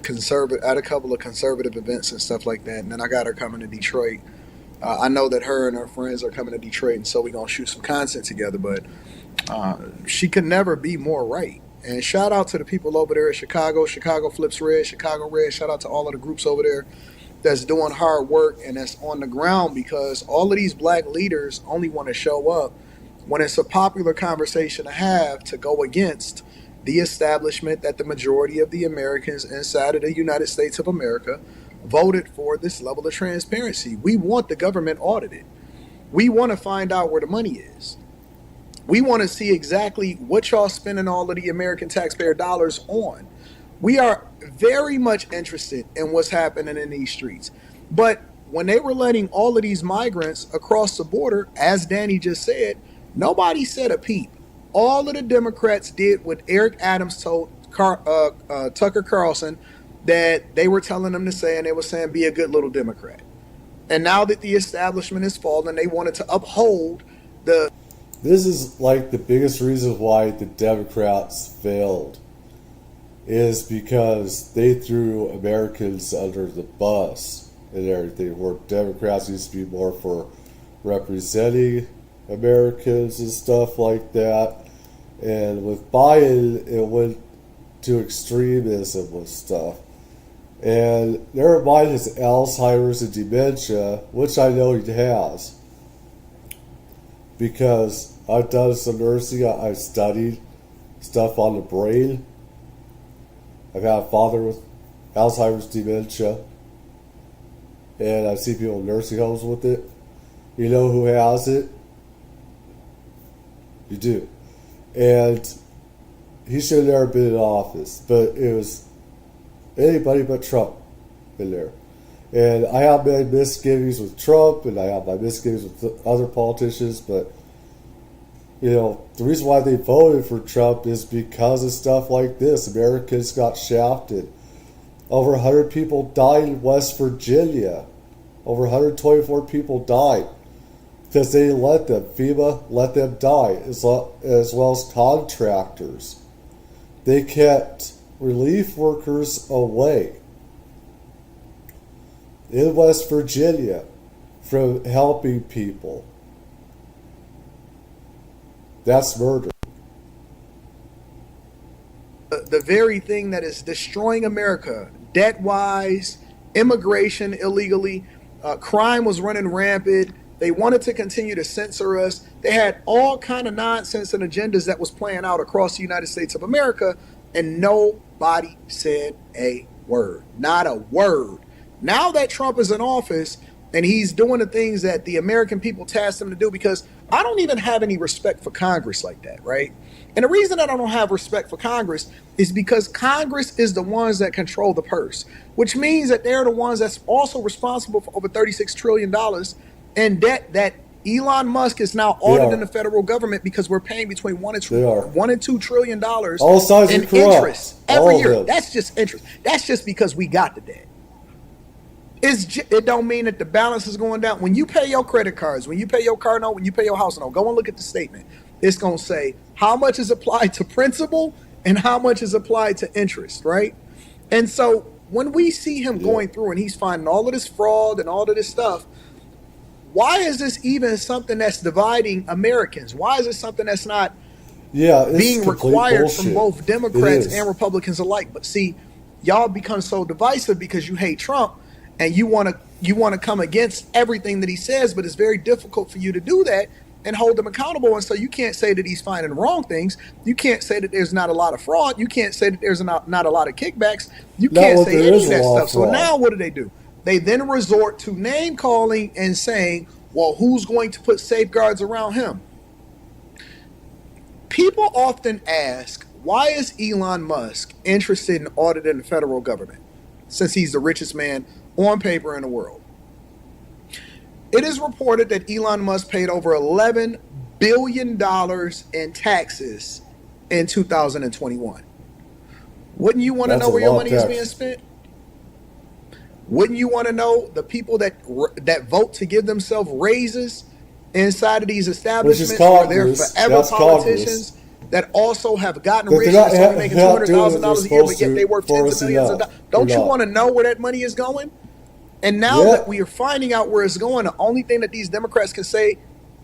couple of conservative events and stuff like that. And then I got her coming to Detroit. I know that her and her friends are coming to Detroit, and so we're gonna shoot some content together. But she could never be more right. And shout out to the people over there at Chicago Flips Red, Chicago Red. Shout out to all of the groups over there that's doing hard work and that's on the ground, because all of these black leaders only want to show up when it's a popular conversation to have to go against the establishment that the majority of the Americans inside of the United States of America voted for this level of transparency. We want the government audited. We want to find out where the money is. We want to see exactly what y'all spending all of the American taxpayer dollars on. We are very much interested in what's happening in these streets. But when they were letting all of these migrants across the border, as Danny just said, nobody said a peep. All of the Democrats did what Eric Adams told Tucker Carlson that they were telling them to say, and they were saying, be a good little Democrat. And now that the establishment is fallen, they wanted to uphold the... This is like the biggest reason why the Democrats failed, is because they threw Americans under the bus and everything, where Democrats used to be more for representing Americans and stuff like that. And with Biden, it went to extremism with stuff. And never mind his Alzheimer's and dementia, which I know he has, because I've done some nursing, I've studied stuff on the brain. I've had a father with Alzheimer's dementia, and I've seen people in nursing homes with it. You know who has it? You do. And he should have never been in office, but it was anybody but Trump in there. And I have my misgivings with Trump, and I have my misgivings with other politicians, but you know, the reason why they voted for Trump is because of stuff like this. Americans got shafted. Over 100 people died in West Virginia. Over 124 people died because they let them. FEMA let them die, as well as contractors. They kept relief workers away in West Virginia from helping people. That's murder. The very thing that is destroying America, debt-wise, immigration illegally, crime was running rampant. They wanted to continue to censor us. They had all kind of nonsense and agendas that was playing out across the United States of America, and nobody said a word. Not a word. Now that Trump is in office and he's doing the things that the American people tasked him to do, because I don't even have any respect for Congress like that, right? And the reason that I don't have respect for Congress is because Congress is the ones that control the purse, which means that they're the ones that's also responsible for over $36 trillion in debt that Elon Musk is now auditing the federal government because we're paying between $1 and $2 trillion All sides in are corrupt. interest every All year. of them. That's just interest. That's just because we got the debt. It don't mean that the balance is going down. When you pay your credit cards, when you pay your car note, when you pay your house note, go and look at the statement. It's going to say how much is applied to principal and how much is applied to interest, right? And so when we see him going through and he's finding all of this fraud and all of this stuff, why is this even something that's dividing Americans? Why is it something that's not being required from both Democrats and Republicans alike? But see, y'all become so divisive because you hate Trump and you want to come against everything that he says, but it's very difficult for you to do that and hold him accountable. And so you can't say that he's finding wrong things. You can't say that there's not a lot of fraud. You can't say that there's not a lot of kickbacks. You can't say any of that stuff. So now what do? They then resort to name calling and saying, well, who's going to put safeguards around him? People often ask, why is Elon Musk interested in auditing the federal government since he's the richest man on paper in the world? It is reported that Elon Musk paid over $11 billion in taxes in 2021. Wouldn't you want to know where your money is being spent? Wouldn't you want to know the people that vote to give themselves raises inside of these establishments where they're forever politicians that also have gotten rich and only making $200,000 a year, but yet they work tens of millions of dollars? Don't you want to know where that money is going? And now that we are finding out where it's going, the only thing that these Democrats can say,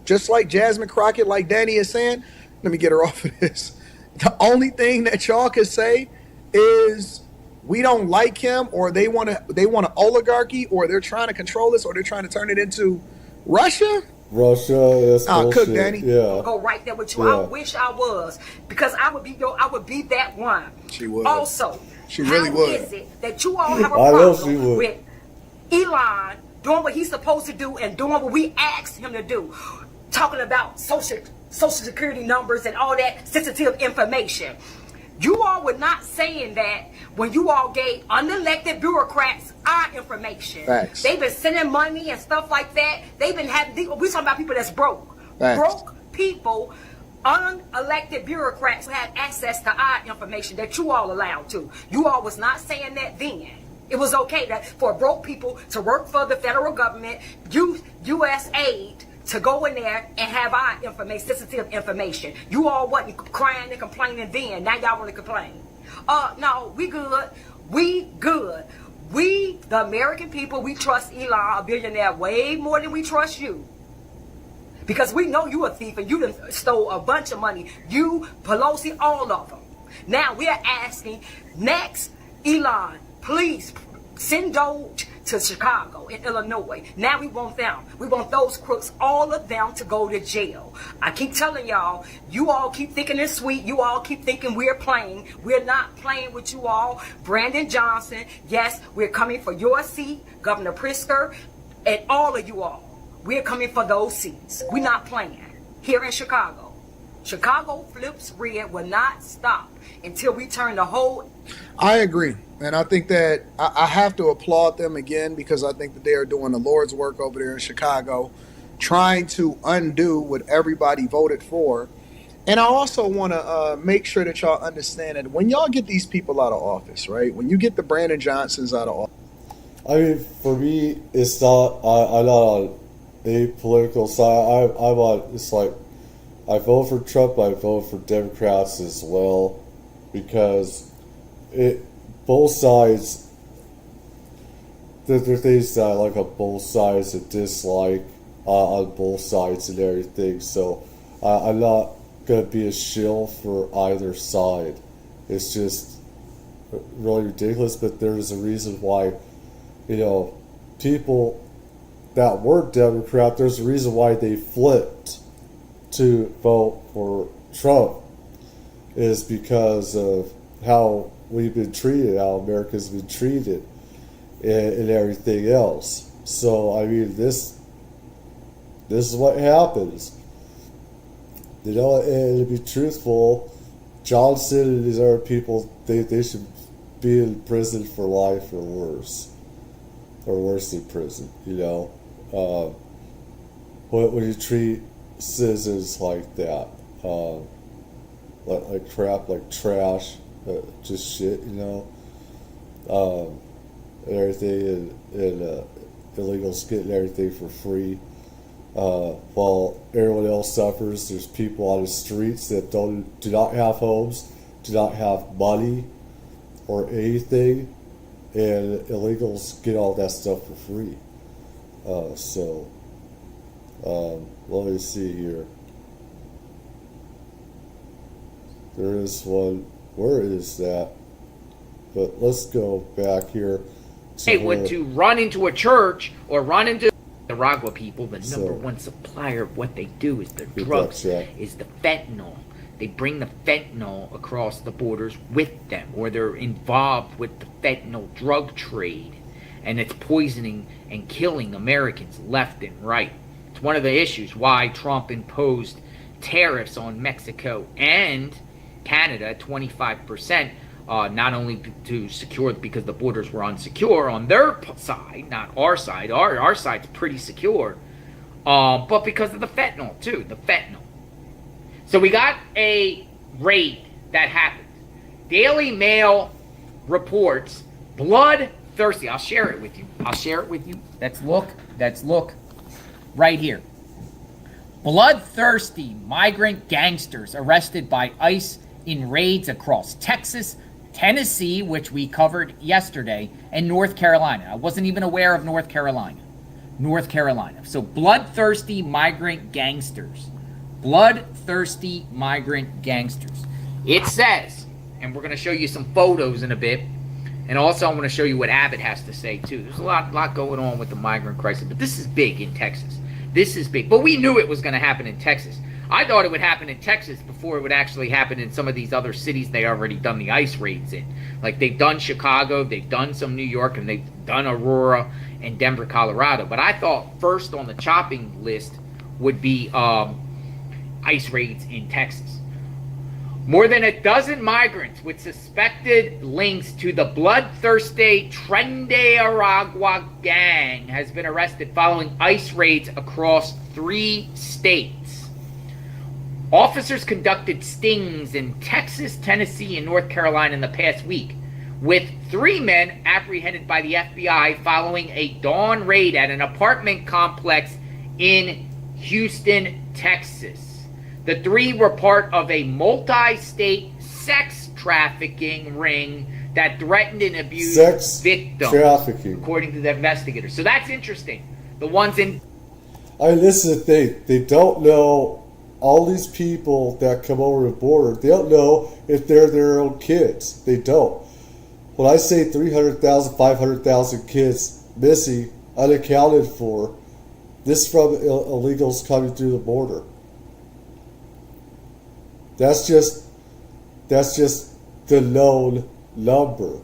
just like Jasmine Crockett, like Danny is saying, let me get her off of this. The only thing that y'all can say is we don't like him, or they want an oligarchy, or they're trying to control us, or they're trying to turn it into Russia. That's bullshit. Cook, Danny. I'll go right there with you. I wish I was, because I would be that one. She would. Also, she really would. How is it that you all have a problem with Elon doing what he's supposed to do and doing what we asked him to do, talking about social security numbers and all that sensitive information? You all were not saying that when you all gave unelected bureaucrats our information. Facts. They've been sending money and stuff like that. They've been having, we're talking about people that's broke. Facts. Broke people, unelected bureaucrats who had access to our information that you all allowed to. You all was not saying that then. It was okay for broke people to work for the federal government, U.S. aid, to go in there and have our information, sensitive information. You all wasn't crying and complaining then. Now y'all want to complain. No, we good. We good. We, the American people, we trust Elon, a billionaire, way more than we trust you. Because we know you a thief and you done stole a bunch of money. You, Pelosi, all of them. Now we are asking, next, Elon, please send DoJ to Chicago in Illinois. Now we want them. We want those crooks, all of them, to go to jail. I keep telling y'all, you all keep thinking it's sweet. You all keep thinking we're playing. We're not playing with you all. Brandon Johnson, yes, we're coming for your seat. Governor Pritzker, and all of you all. We're coming for those seats. We're not playing here in Chicago. Chicago flips red will not stop until we turn the whole... I agree. And I think that I have to applaud them again, because I think that they are doing the Lord's work over there in Chicago, trying to undo what everybody voted for. And I also want to make sure that y'all understand that when y'all get these people out of office, right? When you get the Brandon Johnsons out of office. I mean, for me, it's not, I'm not on a political side. I'm on, it's like, I vote for Trump, I vote for Democrats as well, because both sides, there are things that I like on both sides and dislike on both sides and everything. So I'm not going to be a shill for either side. It's just really ridiculous, but there's a reason why, people that were Democrat, there's a reason why they flipped to vote for Trump, is because of how we've been treated, how America's been treated, and everything else. So I mean, this is what happens. And to be truthful, Johnson and these other people, they should be in prison for life or worse than prison. when you treat citizens like that, like crap, like trash, just shit, and everything, and illegals getting everything for free, while everyone else suffers. There's people on the streets that do not have homes, do not have money or anything, and illegals get all that stuff for free. Let me see here. There is one. Where is that? But let's go back here. To run into a church or run into the Nicaragua people, the number one supplier of what they do is their drugs, is the fentanyl. They bring the fentanyl across the borders with them, or they're involved with the fentanyl drug trade, and it's poisoning and killing Americans left and right. It's one of the issues why Trump imposed tariffs on Mexico and Canada, 25%, not only to secure, because the borders were unsecure on their side, not our side. Our side's pretty secure, but because of the fentanyl too, the fentanyl. So we got a raid that happened. Daily Mail reports bloodthirsty. I'll share it with you. Let's look right here. Bloodthirsty migrant gangsters arrested by ICE in raids across Texas, Tennessee, which we covered yesterday, and North Carolina. I wasn't even aware of North Carolina. So bloodthirsty migrant gangsters. Bloodthirsty migrant gangsters. It says, and we're going to show you some photos in a bit, and also I'm going to show you what Abbott has to say too. There's a lot going on with the migrant crisis, but this is big in Texas. This is big. But we knew it was going to happen in Texas. I thought it would happen in Texas before it would actually happen in some of these other cities they already done the ICE raids in. Like they've done Chicago, they've done some New York, and they've done Aurora and Denver, Colorado. But I thought first on the chopping list would be ICE raids in Texas. More than a dozen migrants with suspected links to the bloodthirsty Tren de Aragua gang has been arrested following ICE raids across 3 states. Officers conducted stings in Texas, Tennessee, and North Carolina in the past week, with 3 men apprehended by the FBI following a dawn raid at an apartment complex in Houston, Texas. The 3 were part of a multi-state sex trafficking ring that threatened and abused victims, according to the investigators. So that's interesting. The ones in... this is the thing. They don't know, all these people that come over the border, they don't know if they're their own kids. They don't. When I say 300,000, 500,000 kids missing, unaccounted for, this is from illegals coming through the border. That's just the known number.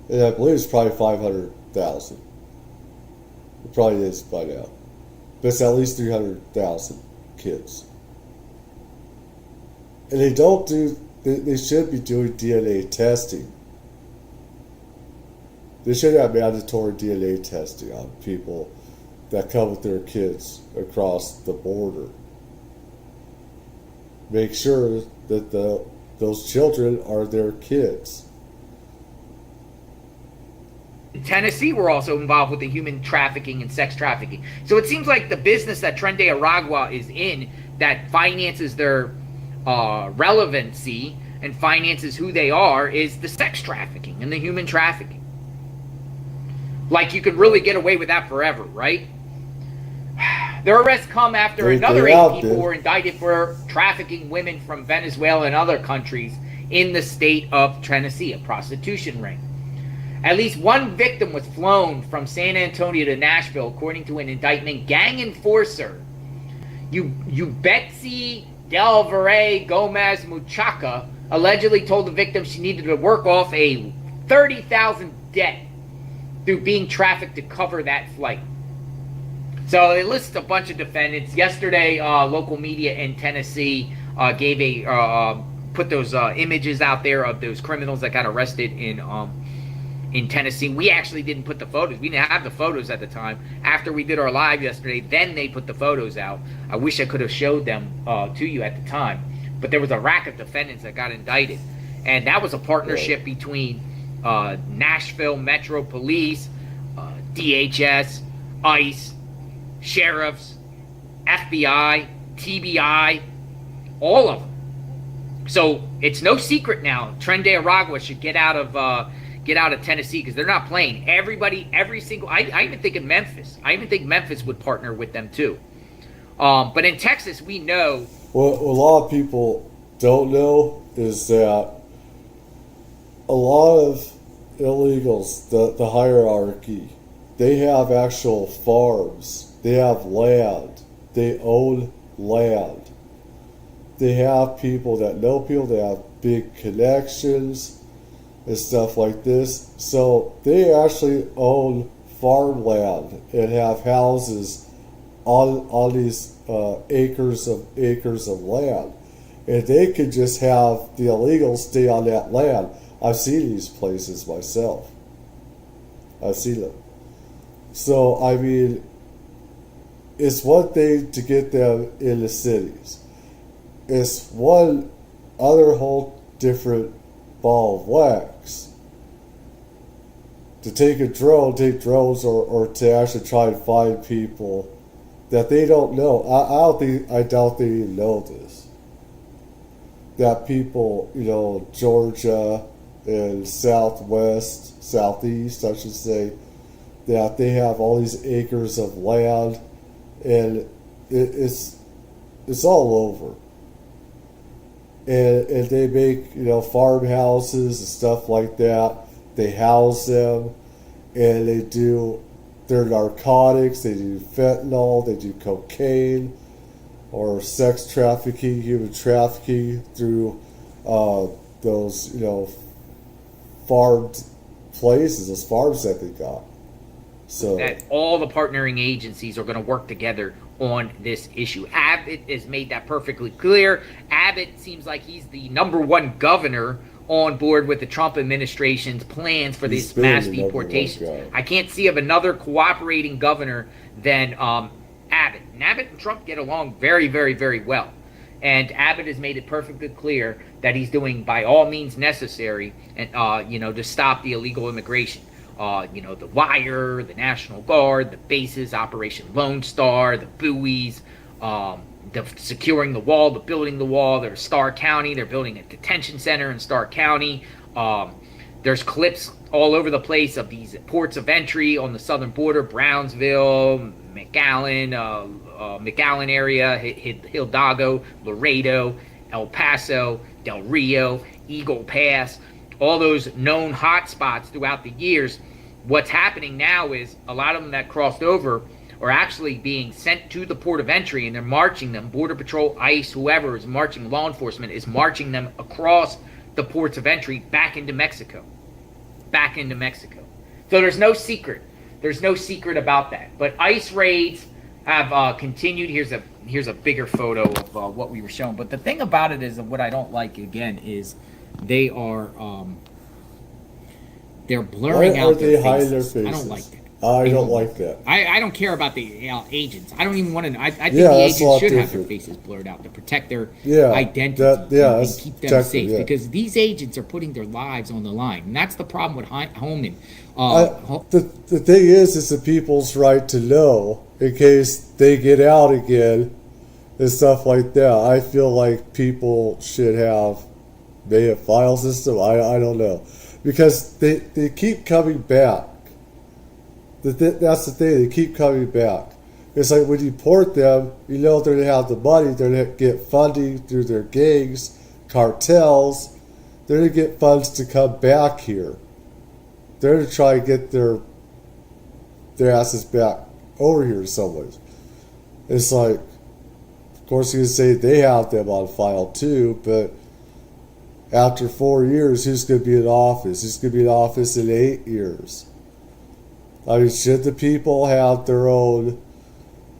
And I believe it's probably 500,000. It probably is by now. But it's at least 300,000 kids. And they should be doing DNA testing. They should have mandatory DNA testing on people that come with their kids across the border. Make sure that those children are their kids. Tennessee were also involved with the human trafficking and sex trafficking. So it seems like the business that Tren de Aragua is in, that finances their relevancy and finances who they are, is the sex trafficking and the human trafficking. Like you could really get away with that forever, right? Their arrests come after another 8 people were indicted for trafficking women from Venezuela and other countries in the state of Tennessee, a prostitution ring. At least 1 victim was flown from San Antonio to Nashville, according to an indictment. Gang enforcer Betsy Del Valle Gomez Muchaca allegedly told the victim she needed to work off a $30,000 debt through being trafficked to cover that flight. So it lists a bunch of defendants. Yesterday, local media in Tennessee put those images out there of those criminals that got arrested in in Tennessee. We actually didn't put the photos. We didn't have the photos at the time. After we did our live yesterday, then they put the photos out. I wish I could have showed them to you at the time. But there was a rack of defendants that got indicted. And that was a partnership between Nashville Metro Police, DHS, ICE, sheriffs, FBI, TBI, all of them. So it's no secret now. Tren de Aragua should get out of Tennessee because they're not playing. Everybody, every single. I even think in Memphis. I even think Memphis would partner with them too. But in Texas, we know. What a lot of people don't know is that a lot of illegals, the hierarchy, they have actual farms. They have land. They own land. They have people that know people. They have big connections and stuff like this. So they actually own farmland and have houses on these acres of land. And they could just have the illegals stay on that land. I've seen these places myself. I've seen them. So, I mean, it's one thing to get them in the cities. It's one other whole different ball of wax to take drones or to actually try and find people that they don't know. I doubt they even know this. That people, Georgia and southeast, I should say, that they have all these acres of land, and it's all over. And they make, farmhouses and stuff like that. They house them, and they do their narcotics. They do fentanyl. They do cocaine, or sex trafficking, human trafficking through those, farmed places, those farms that they got. So that all the partnering agencies are going to work together on this issue. Abbott has made that perfectly clear. Abbott seems like he's the number one governor on board with the Trump administration's plans for this mass deportation. I can't see of another cooperating governor than Abbott. And Abbott and Trump get along very, very, very well. And Abbott has made it perfectly clear that he's doing by all means necessary and to stop the illegal immigration. The wire, the National Guard, the bases, Operation Lone Star, the buoys, the securing the wall, the building the wall. There's Starr County. They're building a detention center in Starr County. There's clips all over the place of these ports of entry on the southern border: Brownsville, McAllen area, Hidalgo, Laredo, El Paso, Del Rio, Eagle Pass. All those known hot spots throughout the years. What's happening now is a lot of them that crossed over are actually being sent to the port of entry, and they're marching them. Border Patrol, ICE, whoever is marching, law enforcement is marching them across the ports of entry back into Mexico. Back into Mexico. So there's no secret. There's no secret about that. But ICE raids have continued. Here's a bigger photo of what we were showing. But the thing about it is, what I don't like again is they are they're blurring out their faces. I don't like that. I don't like that. I don't care about the agents. I don't even want to. I think the agents should have their faces blurred out to protect their identity and keep them safe. Because these agents are putting their lives on the line. And that's the problem with Holman. The thing is the people's right to know in case they get out again and stuff like that. I feel like people should have maybe a file system. I don't know. Because they keep coming back. That's the thing. They keep coming back. It's like when you deport them, they're going to have the money. They're going to get funding through their gangs, cartels. They're going to get funds to come back here. They're going to try and get their asses back over here somewhere. It's like, of course, you can say they have them on file too, but after 4 years, who's going to be in office? Who's going to be in office in 8 years? I mean, should the people have their own,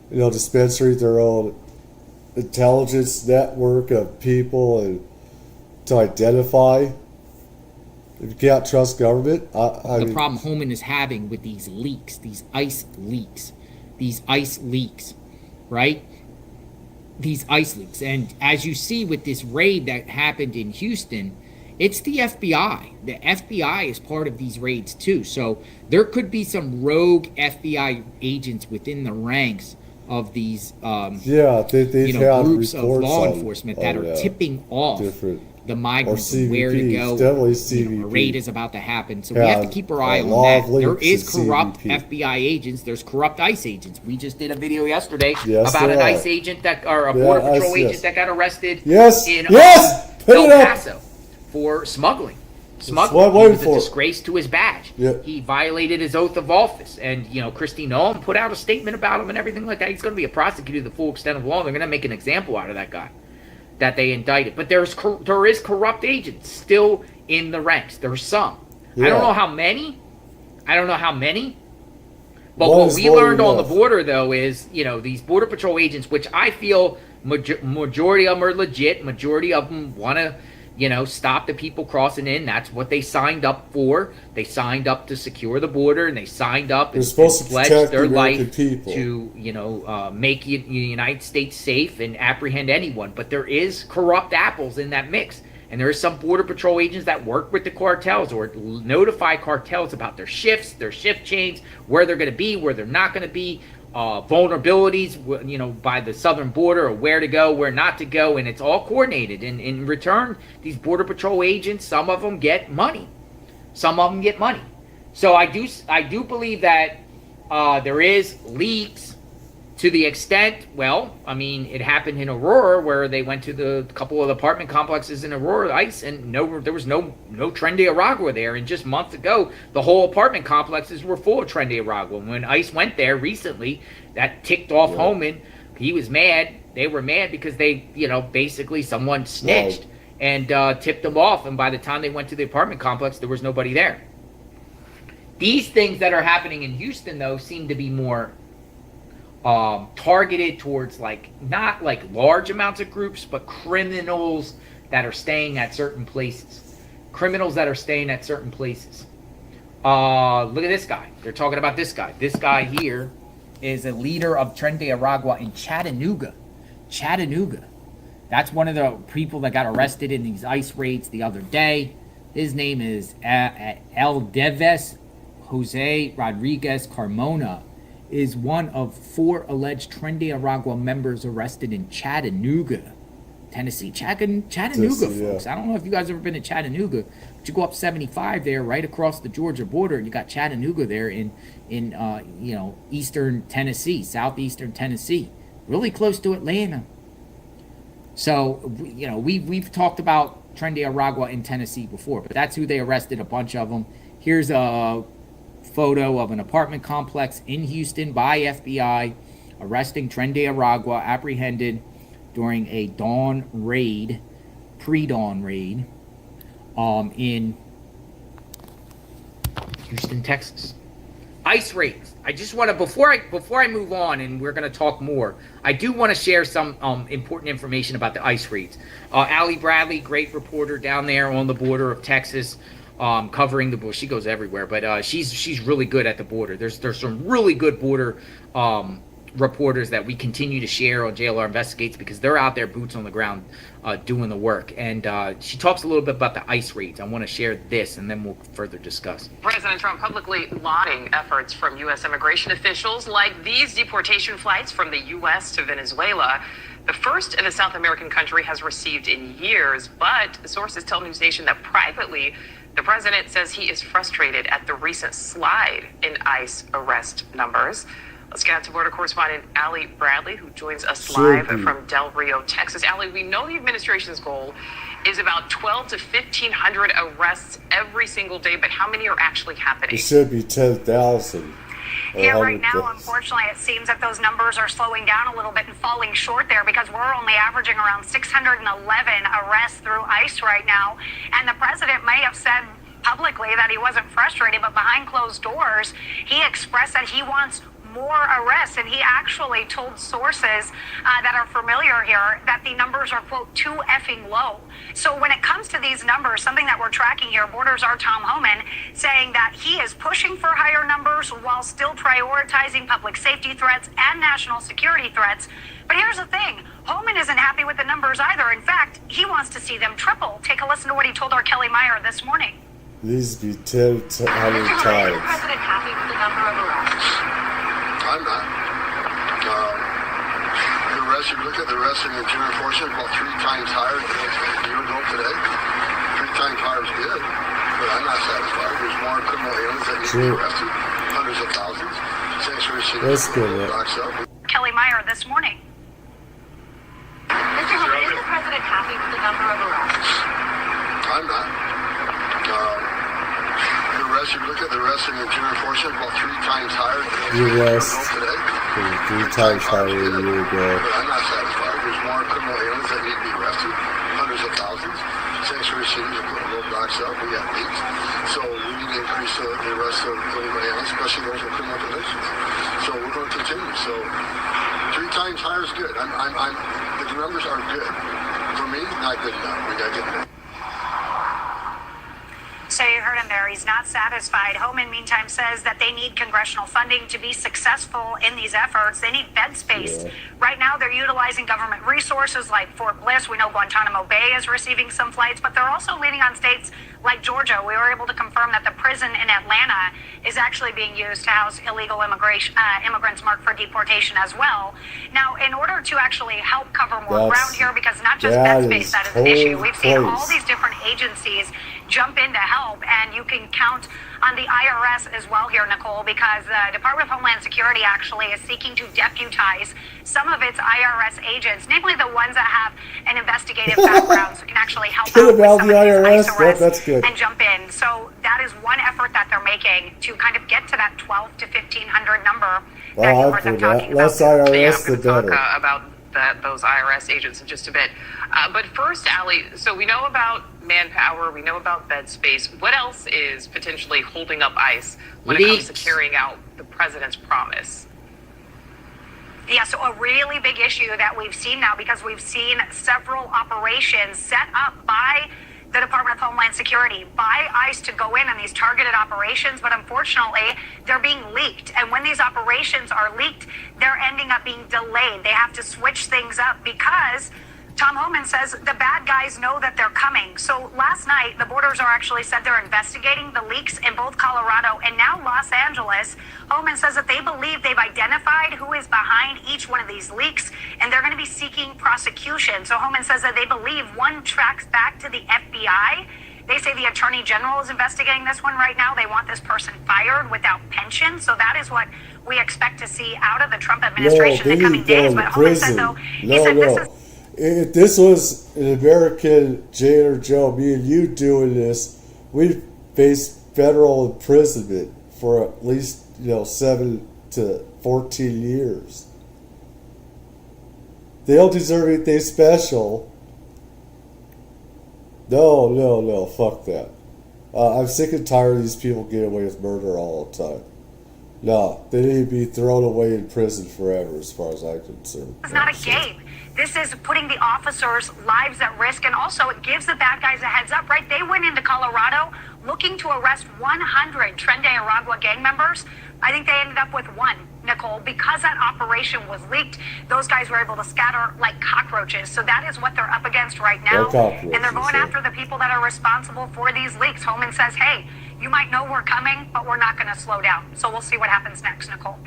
dispensary, their own intelligence network of people and to identify If you can't trust government, I The mean, problem Holman is having with these leaks, these ice leaks, right? These ice leaks. And as you see with this raid that happened in Houston, it's the FBI. The FBI is part of these raids too. So there could be some rogue FBI agents within the ranks of these they've had groups of reports law on- enforcement that on, are tipping off different the migrants or and where to CVPs, go. definitely A CVP. raid is about to happen, so we have to Has keep our eye a on lot that. of There links is to corrupt CVP. FBI agents. There's corrupt ICE agents. We just did a video yesterday Yes, about an there ICE are. agent that, or a Yeah, border patrol yes. agent that got arrested Yes, in yes! Put El it up! Paso for smuggling. what I'm He waiting was a for. disgrace to his badge. Yeah. He violated his oath of office, and Christine Nolan put out a statement about him and everything like that. He's going to be a prosecutor to the full extent of the law. They're going to make an example out of that guy that they indicted. But there is corrupt agents still in the ranks. There's some. I don't Yeah. know how many. But One what is we more learned than on the enough. border, though, is these border patrol agents, which I feel majority of them are legit. Majority of them want to stop the people crossing in. That's what they signed up for. They signed up to secure the border, and they signed up They're and supposed to pledged protect their the American life people. to make the United States safe and apprehend anyone. But there is corrupt apples in that mix, and there is some border patrol agents that work with the cartels or notify cartels about their shifts, their shift chains, where they're going to be, where they're not going to be, vulnerabilities, by the southern border, or where to go, where not to go, and it's all coordinated. And in return, these border patrol agents, some of them get money. So I do believe that there is leaks to the extent. Well, I mean, it happened in Aurora where they went to the couple of apartment complexes in Aurora, ICE, and there was no Tren de Aragua there. And just months ago, the whole apartment complexes were full of Tren de Aragua. When ICE went there recently, that ticked off Homan. He was mad. They were mad because they, basically someone snitched and tipped them off. And by the time they went to the apartment complex, there was nobody there. These things that are happening in Houston, though, seem to be more targeted towards not large amounts of groups, but criminals that are staying at certain places. Look at this guy. They're talking about this guy. This guy here is a leader of Tren de Aragua in Chattanooga. That's one of the people that got arrested in these ICE raids the other day. His name is El Deves Jose Rodriguez Carmona. Is one of 4 alleged Tren de Aragua members arrested in Chattanooga, Tennessee. Chattanooga, folks. I don't know if you guys have ever been to Chattanooga, but you go up 75 there, right across the Georgia border, and you got Chattanooga there in eastern Tennessee, southeastern Tennessee, really close to Atlanta. So we've talked about Tren de Aragua in Tennessee before, but that's who they arrested, a bunch of them. Here's a photo of an apartment complex in Houston by FBI arresting Tren de Aragua, apprehended during a pre-dawn raid in Houston, Texas. ICE raids. I just want to, before I move on, and we're going to talk more, I do want to share some important information about the ICE raids. Allie Bradley, great reporter down there on the border of Texas, covering the border. She goes everywhere, but she's really good at the border. There's some really good border reporters that we continue to share on JLR Investigates because they're out there, boots on the ground, doing the work. And she talks a little bit about the ICE raids. I want to share this, and then we'll further discuss. President Trump publicly lauding efforts from U.S. immigration officials like these deportation flights from the U.S. to Venezuela. The first in a South American country has received in years, but sources tell News Nation that privately, the president says he is frustrated at the recent slide in ICE arrest numbers. Let's get out to border correspondent Allie Bradley, who joins us live from Del Rio, Texas. Allie, we know the administration's goal is about 12 to 1,500 arrests every single day, but how many are actually happening? It should be 10,000. Yeah, right now, unfortunately, it seems that those numbers are slowing down a little bit and falling short there because we're only averaging around 611 arrests through ICE right now. And the president may have said publicly that he wasn't frustrated, but behind closed doors, he expressed that he wants more arrests. And he actually told sources that are familiar here that the numbers are, quote, too effing low. So when it comes to these numbers, something that we're tracking here, Borders are Tom Homan saying that he is pushing for higher numbers while still prioritizing public safety threats and national security threats. But here's the thing. Homan isn't happy with the numbers either. In fact, he wants to see them triple. Take a listen to what he told our Kelly Meyer this morning. Needs to be 10 to 100 times. Is the president happy with the number of arrests? I'm not. The arrests, you look at the arrests in interior enforcement, about 3 times higher than a year ago today. 3 times higher is good, but I'm not satisfied. There's more criminal aliens that need to be arrested, hundreds of thousands. Sanctuary cities. That's good. Kelly Meyer this morning. Mr. Homan, is the president happy with the number of arrests? I'm not. The arrests, you look at the arrests in interior enforcement, about 3 times higher than a year ago today. 3 times higher than a year ago. But I'm not satisfied. There's more criminal aliens that need to be arrested, hundreds of thousands. Sanctuary cities are putting roadblocks up. We got leaks. So we need to increase the arrest of illegal aliens, especially those with criminal convictions. So we're going to continue. So 3 times higher is good. The numbers are good. For me, not good enough. We got to get more. So you heard him there. He's not satisfied. Homan, meantime, says that they need congressional funding to be successful in these efforts. They need bed space. Yeah. Right now, they're utilizing government resources like Fort Bliss. We know Guantanamo Bay is receiving some flights, but they're also leaning on states like Georgia. We were able to confirm that the prison in Atlanta is actually being used to house illegal immigrants marked for deportation as well. Now, in order to actually help cover more ground here, because not just bed space that is an issue, we've seen all these different agencies jump in to help, and you can count on the IRS as well here, Nicole, because the Department of Homeland Security actually is seeking to deputize some of its IRS agents, namely the ones that have an investigative background, so can actually help out with some of these ICE arrests and jump in. So that is one effort that they're making to kind of get to that 12 to 1,500 number that you heard them talking about. Less IRS, the better. About those IRS agents in just a bit. But first, Allie, so we know about manpower, we know about bed space. What else is potentially holding up ICE when it comes to carrying out the president's promise? Yeah, so a really big issue that we've seen now, because we've seen several operations set up by the Department of Homeland Security, by ICE, to go in on these targeted operations, but unfortunately, they're being leaked. And when these operations are leaked, they're ending up being delayed. They have to switch things up because Tom Homan says the bad guys know that they're coming. So last night, the Borders are actually said they're investigating the leaks in both Colorado and now Los Angeles. Homan says that they believe they've identified who is behind each one of these leaks, and they're going to be seeking prosecution. So Homan says that they believe one tracks back to the FBI. They say the Attorney General is investigating this one right now. They want this person fired without pension. So that is what we expect to see out of the Trump administration in the coming days. But Homan said, though, he said this is... If this was an American Jane or Joe, me and you doing this, we'd face federal imprisonment for at least 7 to 14 years. They don't deserve anything special. No, fuck that. I'm sick and tired of these people getting away with murder all the time. No, they need to be thrown away in prison forever, as far as I'm concerned. It's not a game. This is putting the officers' lives at risk, and also it gives the bad guys a heads up, right? They went into Colorado looking to arrest 100 Tren de Aragua gang members. I think they ended up with 1, Nicole. Because that operation was leaked, those guys were able to scatter like cockroaches. So that is what they're up against right now. And they're going after the people that are responsible for these leaks. Homan says, hey, you might know we're coming, but we're not going to slow down. So we'll see what happens next, Nicole.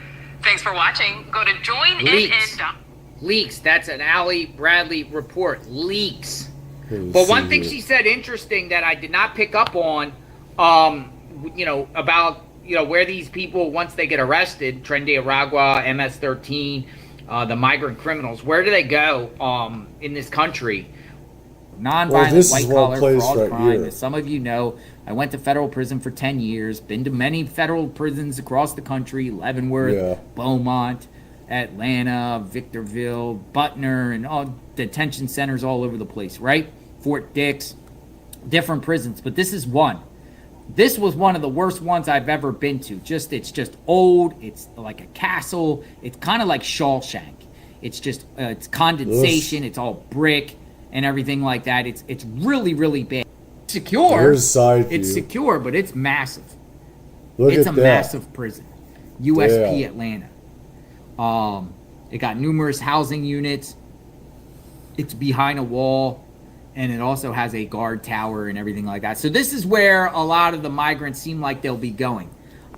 Thanks for watching. Go to joinNN.com. Leaks. That's an Allie Bradley report. Leaks. But one thing she said interesting that I did not pick up on, about where these people, once they get arrested, Tren de Aragua, MS-13, the migrant criminals, where do they go in this country? Nonviolent white-collar fraud crime. As some of you know, I went to federal prison for 10 years, been to many federal prisons across the country, Leavenworth, Beaumont, Atlanta, Victorville, Butner, and all detention centers all over the place, right? Fort Dix, different prisons. But this is one. This was one of the worst ones I've ever been to. It's just old. It's like a castle. It's kind of like Shawshank. It's just it's condensation. It's all brick and everything like that. It's really, really bad. Secure. Here's side view. It's secure, but it's massive. Look It's at a that. massive prison. USP Yeah. Atlanta. It got numerous housing units. It's behind a wall, and it also has a guard tower and everything like that. So this is where a lot of the migrants seem like they'll be going.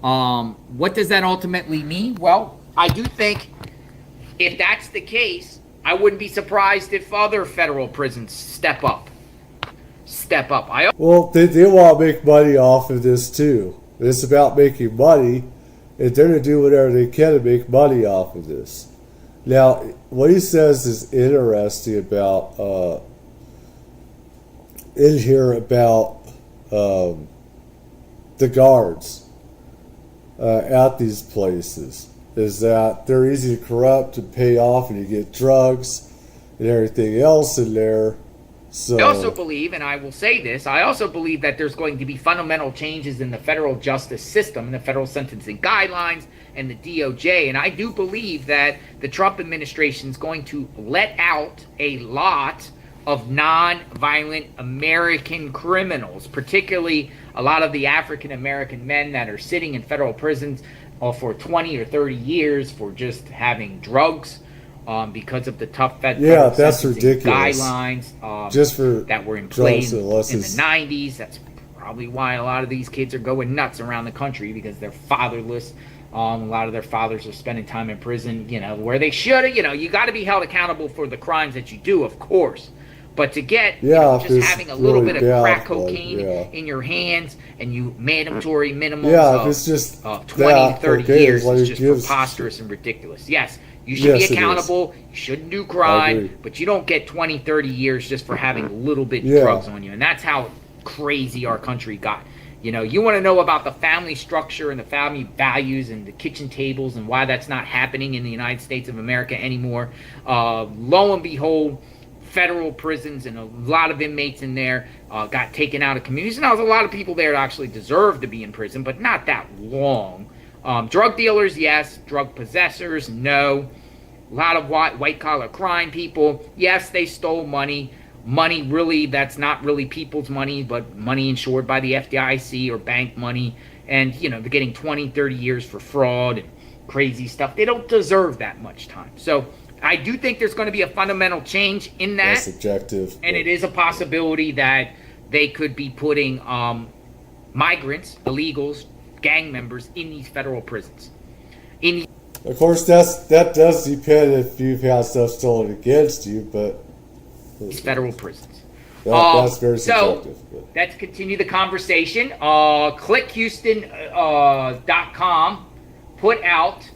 What does that ultimately mean? Well, I do think if that's the case, I wouldn't be surprised if other federal prisons step up. Well, they want to make money off of this too. It's about making money, and they're going to do whatever they can to make money off of this. Now, what he says is interesting about in here about the guards at these places is that they're easy to corrupt and pay off, and you get drugs and everything else in there. So I also believe, and I will say this, I also believe that there's going to be fundamental changes in the federal justice system, and the federal sentencing guidelines, and the DOJ. And I do believe that the Trump administration is going to let out a lot of non-violent American criminals, particularly a lot of the African-American men that are sitting in federal prisons for 20 or 30 years for just having drugs. Because of the tough federal that's sentencing ridiculous. guidelines Just for that were in play drugs in unless the it's- 90s. That's probably why a lot of these kids are going nuts around the country, because they're fatherless. A lot of their fathers are spending time in prison, where they should. You got to be held accountable for the crimes that you do, of course. But to get if just it's having a little really bit of bad, crack like, cocaine in your hands, and you mandatory minimums if of it's just 20 that, to 30 okay, years like is it just gives- preposterous and ridiculous. Yes, you should Yes, it be is. accountable. You shouldn't do I crime, agree. but you don't get 20, 30 years just for having a little bit Yeah. drugs on you. And that's how crazy our country got. You want to know about the family structure and the family values and the kitchen tables and why that's not happening in the United States of America anymore. Lo and behold, federal prisons and a lot of inmates in there got taken out of communities. Now, there's a lot of people there that actually deserve to be in prison, but not that long. Drug dealers, yes. Drug possessors, no. A lot of white-collar crime people, yes, they stole money. Money, really, that's not really people's money, but money insured by the FDIC or bank money. And, they're getting 20, 30 years for fraud and crazy stuff. They don't deserve that much time. So I do think there's going to be a fundamental change in that. That's objective. And it is a possibility that they could be putting migrants, illegals, gang members in these federal prisons. Of course, that does depend if you've had stuff stolen against you, but these federal prisons. That's very So subjective. But. let's continue the conversation. ClickHouston.com put out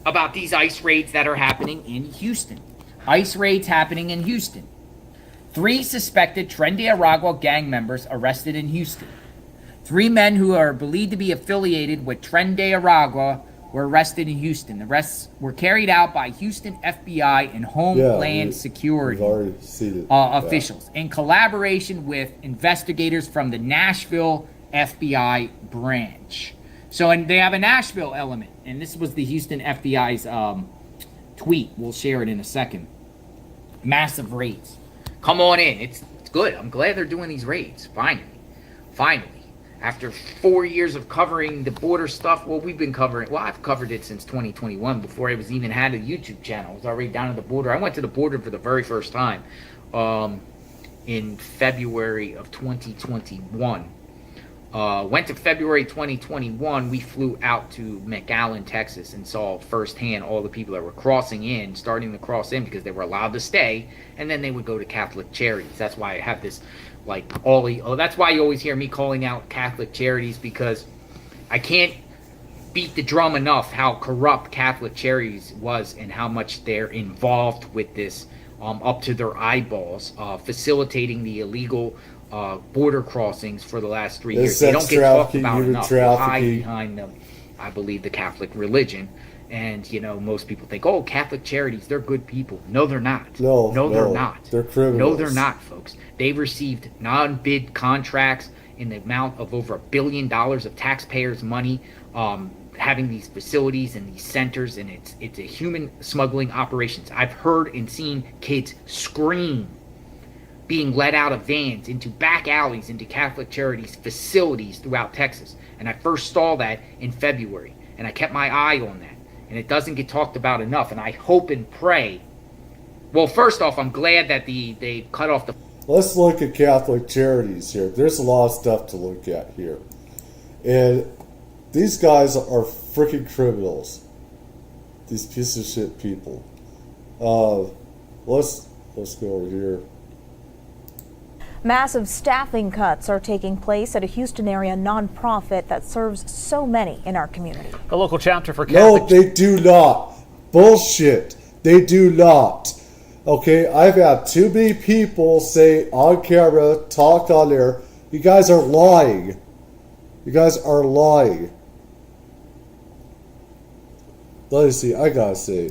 about these ICE raids that are happening in Houston. ICE raids happening in Houston. 3 suspected Tren de Aragua gang members arrested in Houston. 3 men who are believed to be affiliated with Tren de Aragua were arrested in Houston. The arrests were carried out by Houston FBI and Homeland Security officials in collaboration with investigators from the Nashville FBI branch. So, and they have a Nashville element, and this was the Houston FBI's tweet. We'll share it in a second. Massive raids. Come on in. It's good. I'm glad they're doing these raids. Finally. After 4 years of covering the border stuff, we've been covering. Well, I've covered it since 2021, before I even had a YouTube channel. I was already down at the border. I went to the border for the very first time in February of 2021. Went to February 2021. We flew out to McAllen, Texas, and saw firsthand all the people that were starting to cross in because they were allowed to stay, and then they would go to Catholic Charities. That's why I have this. That's why you always hear me calling out Catholic Charities, because I can't beat the drum enough how corrupt Catholic Charities was and how much they're involved with this up to their eyeballs, facilitating the illegal border crossings for the last 3 years. They don't get talked about enough. They hide behind them, I believe, the Catholic religion And, you know, most people think, oh, Catholic Charities, they're good people. No, they're not. No, they're not. They're criminals. No, they're not, folks. They've received non-bid contracts in the amount of over $1 billion of taxpayers' money, having these facilities and these centers, and it's a human smuggling operations. I've heard and seen kids scream being let out of vans into back alleys into Catholic Charities facilities throughout Texas. And I first saw that in February, and I kept my eye on that. And it doesn't get talked about enough, and I hope and pray. Well, first off, I'm glad that they cut off the... Let's look at Catholic Charities here. There's a lot of stuff to look at here. And these guys are freaking criminals. These piece of shit people. Let's go over here. Massive staffing cuts are taking place at a Houston area nonprofit that serves so many in our community. The local chapter for Catholic... No, they do not. Bullshit. They do not. Okay, I've had too many people say on camera, talk on air, you guys are lying. You guys are lying. Let me see, I gotta say.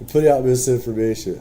Put out misinformation.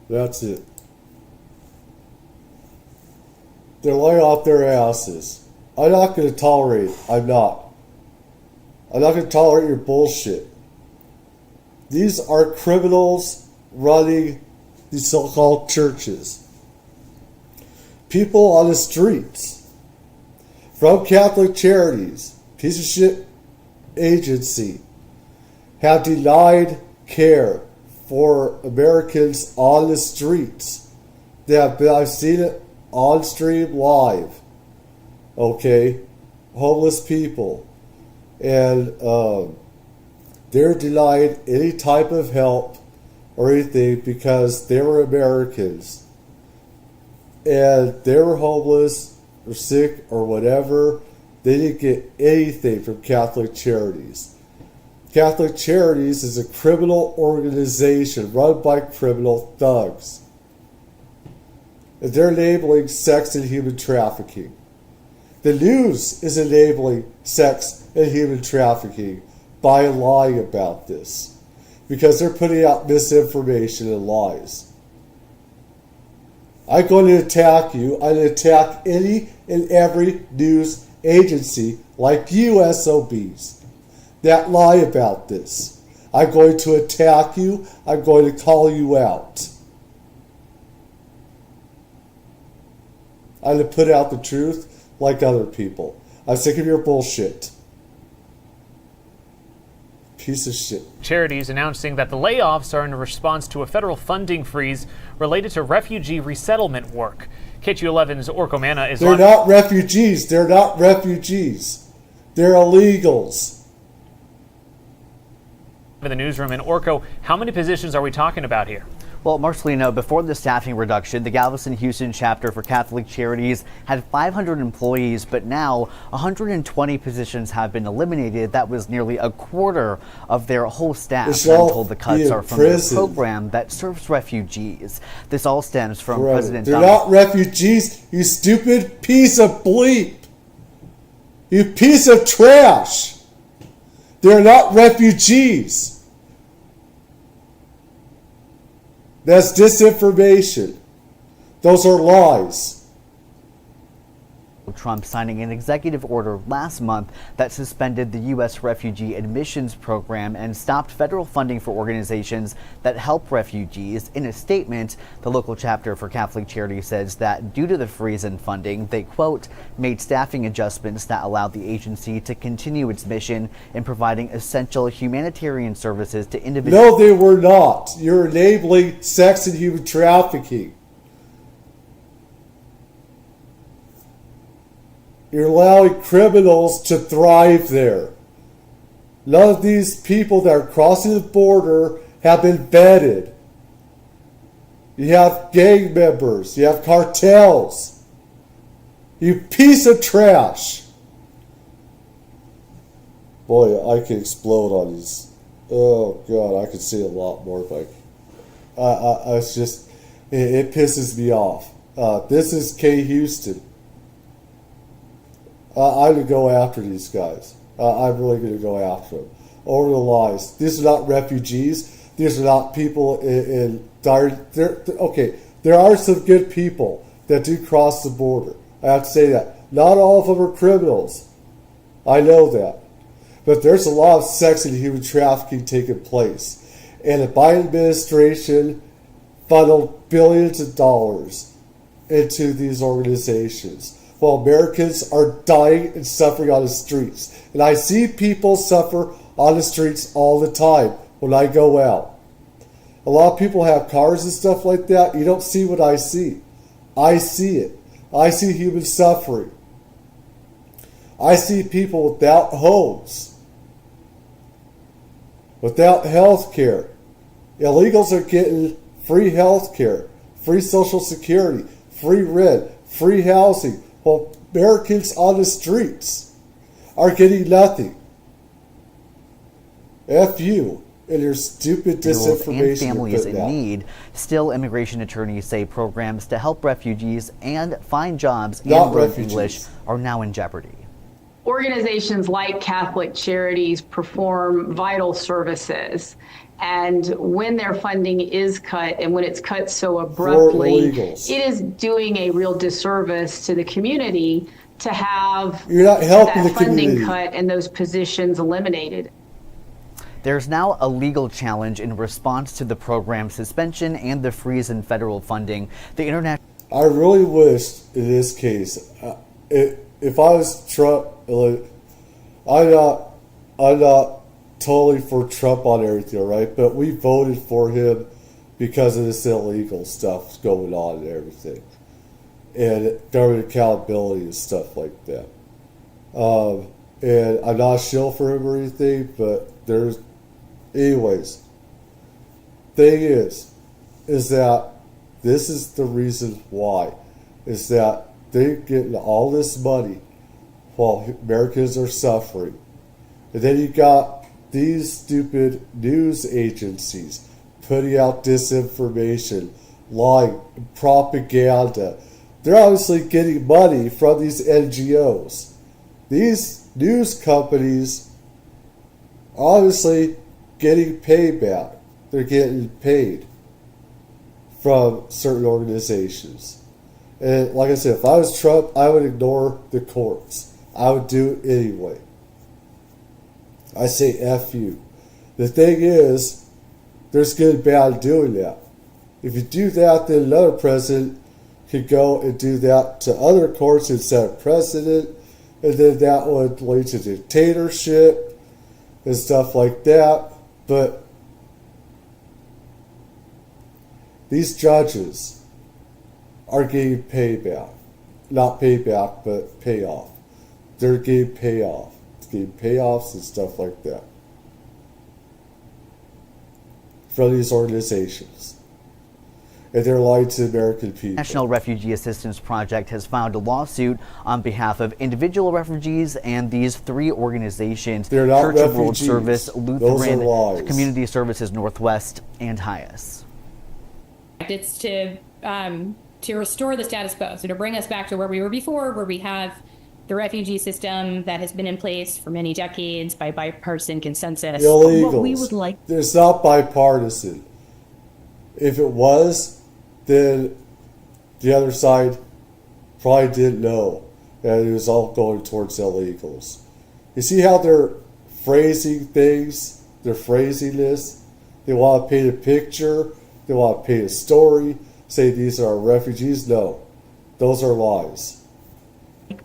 That's it. They're laying off their asses. I'm not going to tolerate it. I'm not. I'm not going to tolerate your bullshit. These are criminals running these so-called churches. People on the streets. From Catholic Charities, piece of shit agency, have denied care for Americans on the streets. I've seen it on stream live. Okay, homeless people, and they're denied any type of help or anything because they were Americans and they were homeless or sick or whatever. They didn't get anything from Catholic Charities. Catholic Charities is a criminal organization run by criminal thugs. And they're enabling sex and human trafficking. The news is enabling sex and human trafficking by lying about this, because they're putting out misinformation and lies. I'm going to attack you. I'm going to attack any and every news agency like you SOBs that lie about this. I'm going to attack you. I'm going to call you out. I'm going to put out the truth like other people. I'm sick of your bullshit. Piece of shit. Charities announcing that the layoffs are in response to a federal funding freeze related to refugee resettlement work. KTU11's Orko Manna is They're not refugees. They're not refugees. They're illegals. In the newsroom in Orko, how many positions are we talking about here? Well, Marcelino, before the staffing reduction, the Galveston-Houston chapter for Catholic Charities had 500 employees, but now 120 positions have been eliminated. That was nearly a quarter of their whole staff. I'm told the cuts are from their program that serves refugees. This all stems from President They're not refugees, you stupid piece of bleep. You piece of trash. They're not refugees. That's disinformation. Those are lies. Trump signing an executive order last month that suspended the U.S. refugee admissions program and stopped federal funding for organizations that help refugees. In a statement, the local chapter for Catholic Charities says that due to the freeze in funding, they, quote, made staffing adjustments that allowed the agency to continue its mission in providing essential humanitarian services to individuals. No, they were not. You're enabling sex and human trafficking. You're allowing criminals to thrive there. None of these people that are crossing the border have been vetted. You have gang members. You have cartels. You piece of trash. Boy, I could explode on these. Oh, God, I could say a lot more. But it's just, it pisses me off. This is K. Houston. I would go after these guys. I'm really going to go after them. Over the lies. These are not refugees. These are not people in dire... Okay, there are some good people that do cross the border. I have to say that. Not all of them are criminals. I know that. But there's a lot of sex and human trafficking taking place. And the Biden administration funneled billions of dollars into these organizations, while Americans are dying and suffering on the streets. And I see people suffer on the streets all the time when I go out. A lot of people have cars and stuff like that. You don't see what I see. I see it. I see human suffering. I see people without homes, without health care. Illegals are getting free health care, free Social Security, free rent, free housing, while Americans on the streets are getting nothing. F you and your stupid disinformation. And families in need. Still, immigration attorneys say programs to help refugees and find jobs and learn English are now in jeopardy. Organizations like Catholic Charities perform vital services, And when their funding is cut, and when it's cut so abruptly, illegals. it is doing a real disservice to the community to have You're not helping that the funding community. cut and those positions eliminated. There's now a legal challenge in response to the program suspension and the freeze in federal funding. The international. I really wish in this case, if I was Trump, I'm not totally for Trump on everything, right? But we voted for him because of this illegal stuff going on and everything, and government accountability and stuff like that. And I'm not a shill for him or anything, but there's, anyways. Thing is that this is the reason why, is that they're getting all this money while Americans are suffering. And then you got these stupid news agencies putting out disinformation, lying, propaganda. They're obviously getting money from these NGOs. These news companies are obviously getting payback. They're getting paid from certain organizations. And like I said, if I was Trump, I would ignore the courts. I would do it anyway. I say F you. The thing is, there's good and bad doing that. If you do that, then another president could go and do that to other courts and set a precedent, and then that would lead to dictatorship and stuff like that. But these judges are getting payback. Not payback, but payoff. They're getting payoff. It's getting payoffs and stuff like that from these organizations. And they're lying to the American people. National Refugee Assistance Project has filed a lawsuit on behalf of individual refugees and these three organizations: They're not Church of World refugees. Service, Those are Lutheran lies. Community Services Northwest, and HIAS. It's to restore the status quo, so to bring us back to where we were before, where we have the refugee system that has been in place for many decades by bipartisan consensus. Illegals. What we would like. It's not bipartisan. If it was, then the other side probably didn't know that it was all going towards illegals. You see how they're phrasing things? They're phrasing this. They want to paint a picture. They want to paint a story. Say these are refugees. No, those are lies.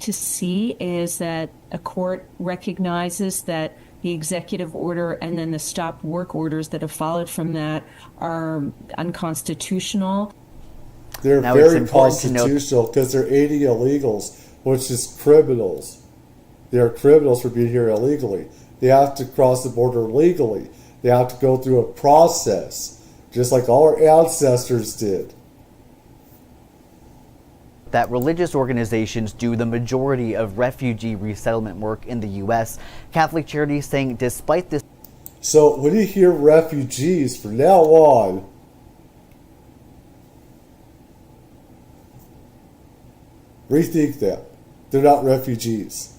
To see is that a court recognizes that the executive order and then the stop work orders that have followed from that are unconstitutional. They're Now, it's very important to note- constitutional because they're aiding illegals, which is criminals. They are criminals for being here illegally. They have to cross the border legally. They have to go through a process, just like all our ancestors did. That religious organizations do the majority of refugee resettlement work in the U.S. Catholic Charities saying despite this. So when you hear refugees, from now on, rethink that. They're not refugees.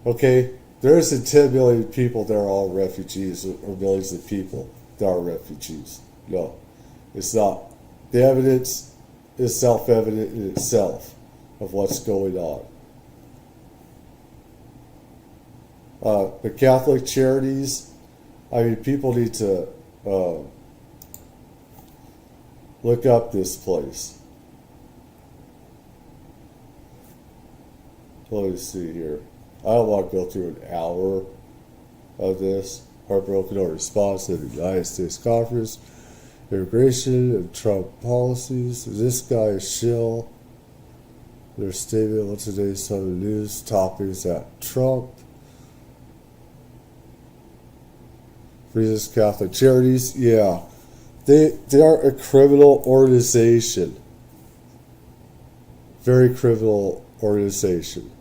Okay? There isn't 10 million people that are all refugees, or millions of people that are refugees. No, it's not. The evidence is self-evident in itself of what's going on. The Catholic Charities, I mean, people need to look up this place. Let me see here. I don't want to go through an hour of this. Heartbroken over response to the United States Conference, immigration and Trump policies. This guy is shill. Their statement on today's Southern News topics at Trump. Freezes Catholic Charities. Yeah. They are a criminal organization. Very criminal organization.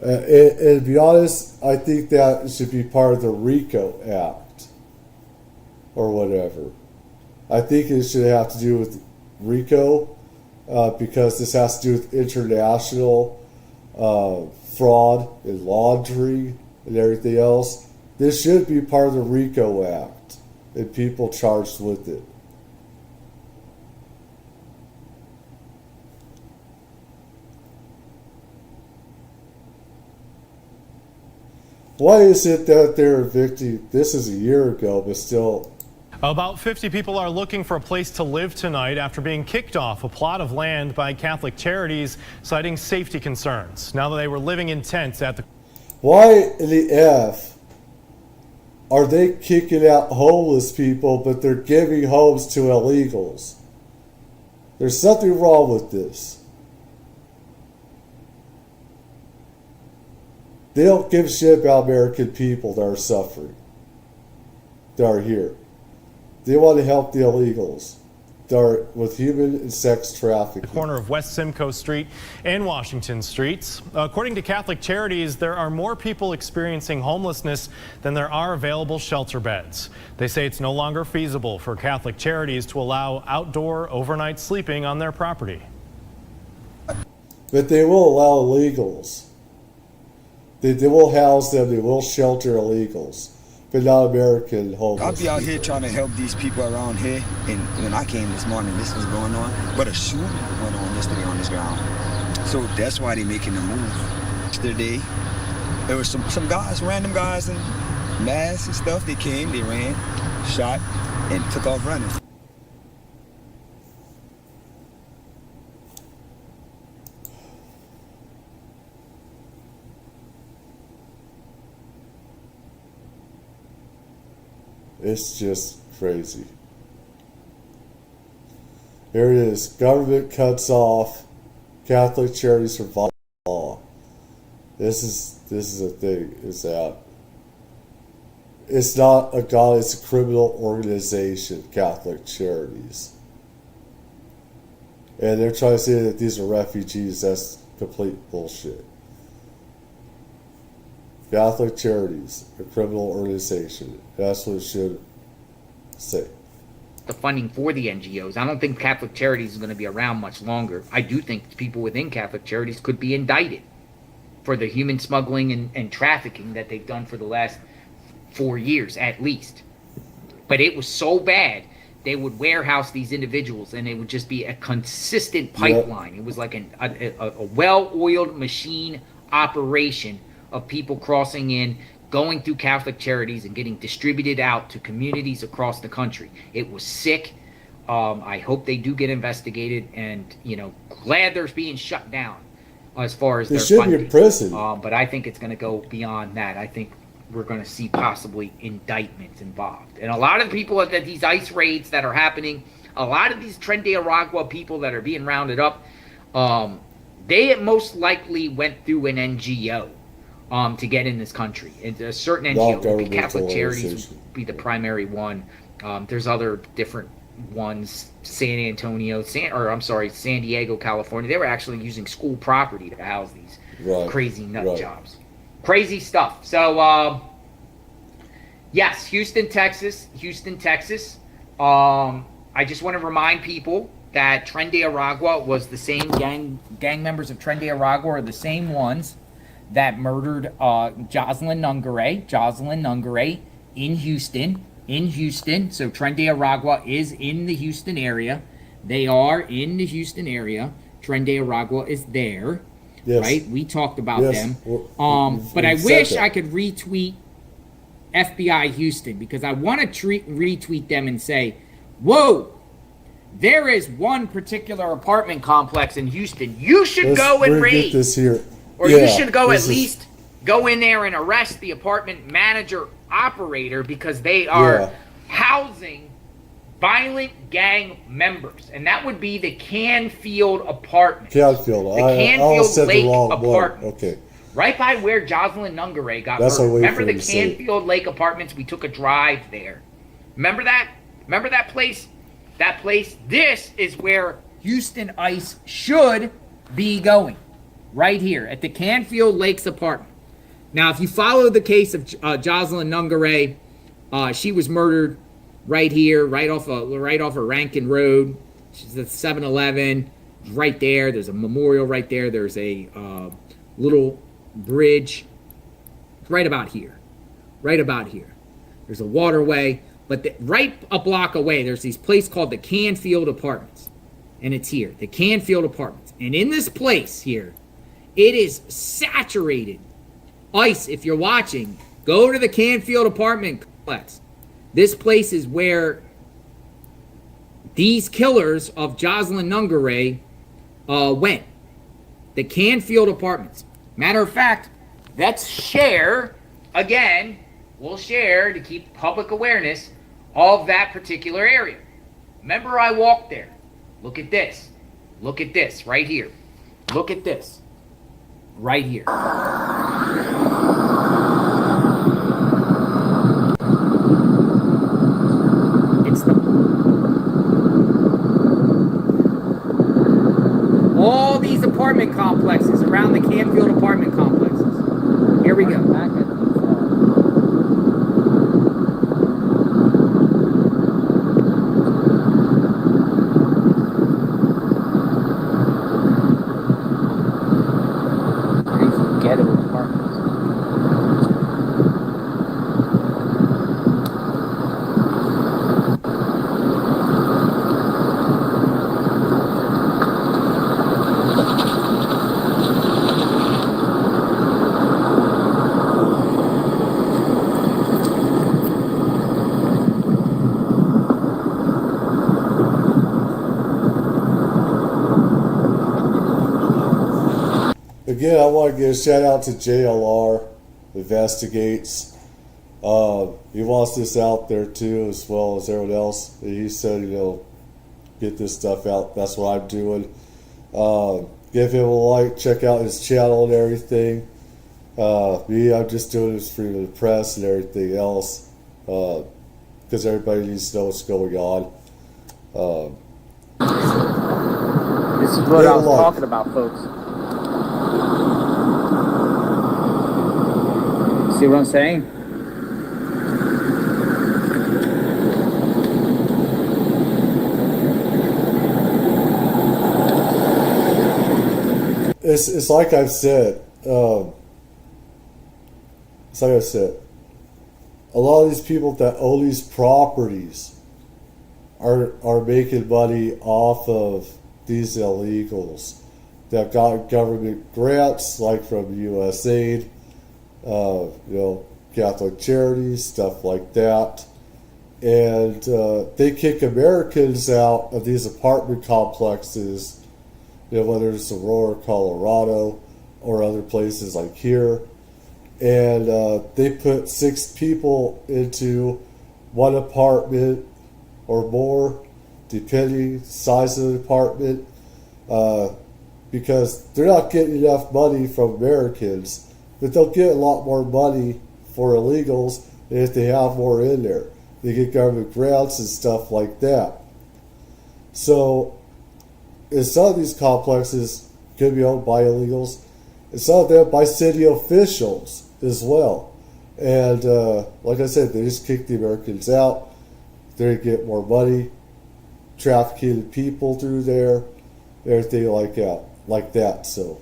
And to be honest, I think that should be part of the RICO Act or whatever. I think it should have to do with RICO because this has to do with international fraud and laundering and everything else. This should be part of the RICO Act and people charged with it. Why is it that they're evicting? This is a year ago, but still. About 50 people are looking for a place to live tonight after being kicked off a plot of land by Catholic Charities, citing safety concerns. Now that they were living in tents at the... Why in the F are they kicking out homeless people, but they're giving homes to illegals? There's something wrong with this. They don't give a shit about American people that are suffering, that are here. They want to help the illegals that are with human and sex trafficking. The corner of West Simcoe Street and Washington Streets. According to Catholic Charities, there are more people experiencing homelessness than there are available shelter beds. They say it's no longer feasible for Catholic Charities to allow outdoor overnight sleeping on their property. But they will allow illegals. They will house them, they will shelter illegals, but not American homeless. I'll be out here trying to help these people around here, and when I came this morning, this was going on, but a shooting went on yesterday on this ground. So that's why they're making the move. Yesterday, there was some guys, random guys in masks and stuff, they came, they ran, shot, and took off running. It's just crazy. Here it is. Government cuts off Catholic Charities for violating law. This is the thing, is that it's not a god, it's a criminal organization, Catholic Charities. And they're trying to say that these are refugees. That's complete bullshit. Catholic Charities, a criminal organization. That's what it should say. The funding for the NGOs. I don't think Catholic Charities is going to be around much longer. I do think people within Catholic Charities could be indicted for the human smuggling and trafficking that they've done for the last 4 years at least. But it was so bad, they would warehouse these individuals and it would just be a consistent pipeline. Yep. It was like a well-oiled machine operation of people crossing in, going through Catholic Charities and getting distributed out to communities across the country. It was sick. I hope they do get investigated, and glad they're being shut down as far as their funding. They should be in prison. But I think it's going to go beyond that. I think we're going to see possibly indictments involved. And a lot of the people at these ICE raids that are happening, a lot of these Tren de Aragua people that are being rounded up, they most likely went through an NGO. To get in this country. And a certain NGO would be Catholic Charities would be the primary one. There's other different ones, San Diego, California. They were actually using school property to house these crazy nut jobs. Crazy stuff. So, yes, Houston, Texas. I just want to remind people that Tren de Aragua was the same gang members of Tren de Aragua are the same ones that murdered Jocelyn Nungare in Houston. So Tren de Aragua is in the Houston area. They are in the Houston area. Tren de Aragua is there, right? We talked about them. But I wish I could retweet FBI Houston, because I want to retweet them and say, whoa, there is one particular apartment complex in Houston. You should go and raid. This here. Or you should go at least go in there and arrest the apartment manager operator, because they are housing violent gang members. And that would be the Canfield apartment. Canfield. The Canfield Lake apartment. Okay. Right by where Jocelyn Nungare got murdered. Remember the Canfield Lake apartments? We took a drive there. Remember that? Remember that place? That place? This is where Houston ICE should be going. Right here at the Canfield Lakes apartment. Now, if you follow the case of Jocelyn Nungare, she was murdered right here, right off of Rankin Road. She's at 7-Eleven, right there. There's a memorial right there. There's a little bridge right about here. right about here. There's a waterway, but right a block away, there's this place called the Canfield Apartments. And it's here, the Canfield Apartments. And in this place here, it is saturated. ICE, if you're watching, go to the Canfield Apartment complex. This place is where these killers of Jocelyn Nungaray went. The Canfield Apartments. Matter of fact, let's share, again, we'll share to keep public awareness of that particular area. Remember, I walked there. Look at this. Look at this right here. Look at this. Right here. It's all these apartment complexes around the Canfield apartment complexes. Here we go. Again, I want to give a shout out to JLR Investigates. He wants this out there too, as well as everyone else. He said, get this stuff out. That's what I'm doing. Give him a like, check out his channel and everything. Me, I'm just doing this for the press and everything else, because everybody needs to know what's going on. This is what I was talking about, folks. See what I'm saying? It's like I've said. It's like I said. A lot of these people that own these properties are making money off of these illegals. They've got government grants, like from USAID. Catholic Charities, stuff like that. And they kick Americans out of these apartment complexes, whether it's Aurora, Colorado, or other places like here. And they put 6 people into one apartment or more, depending the size of the apartment, because they're not getting enough money from Americans. But they'll get a lot more money for illegals if they have more in there. They get government grants and stuff like that. So, and some of these complexes could be owned by illegals, and some of them by city officials as well. And like I said, they just kick the Americans out. They get more money, trafficking people through there, everything like that. So.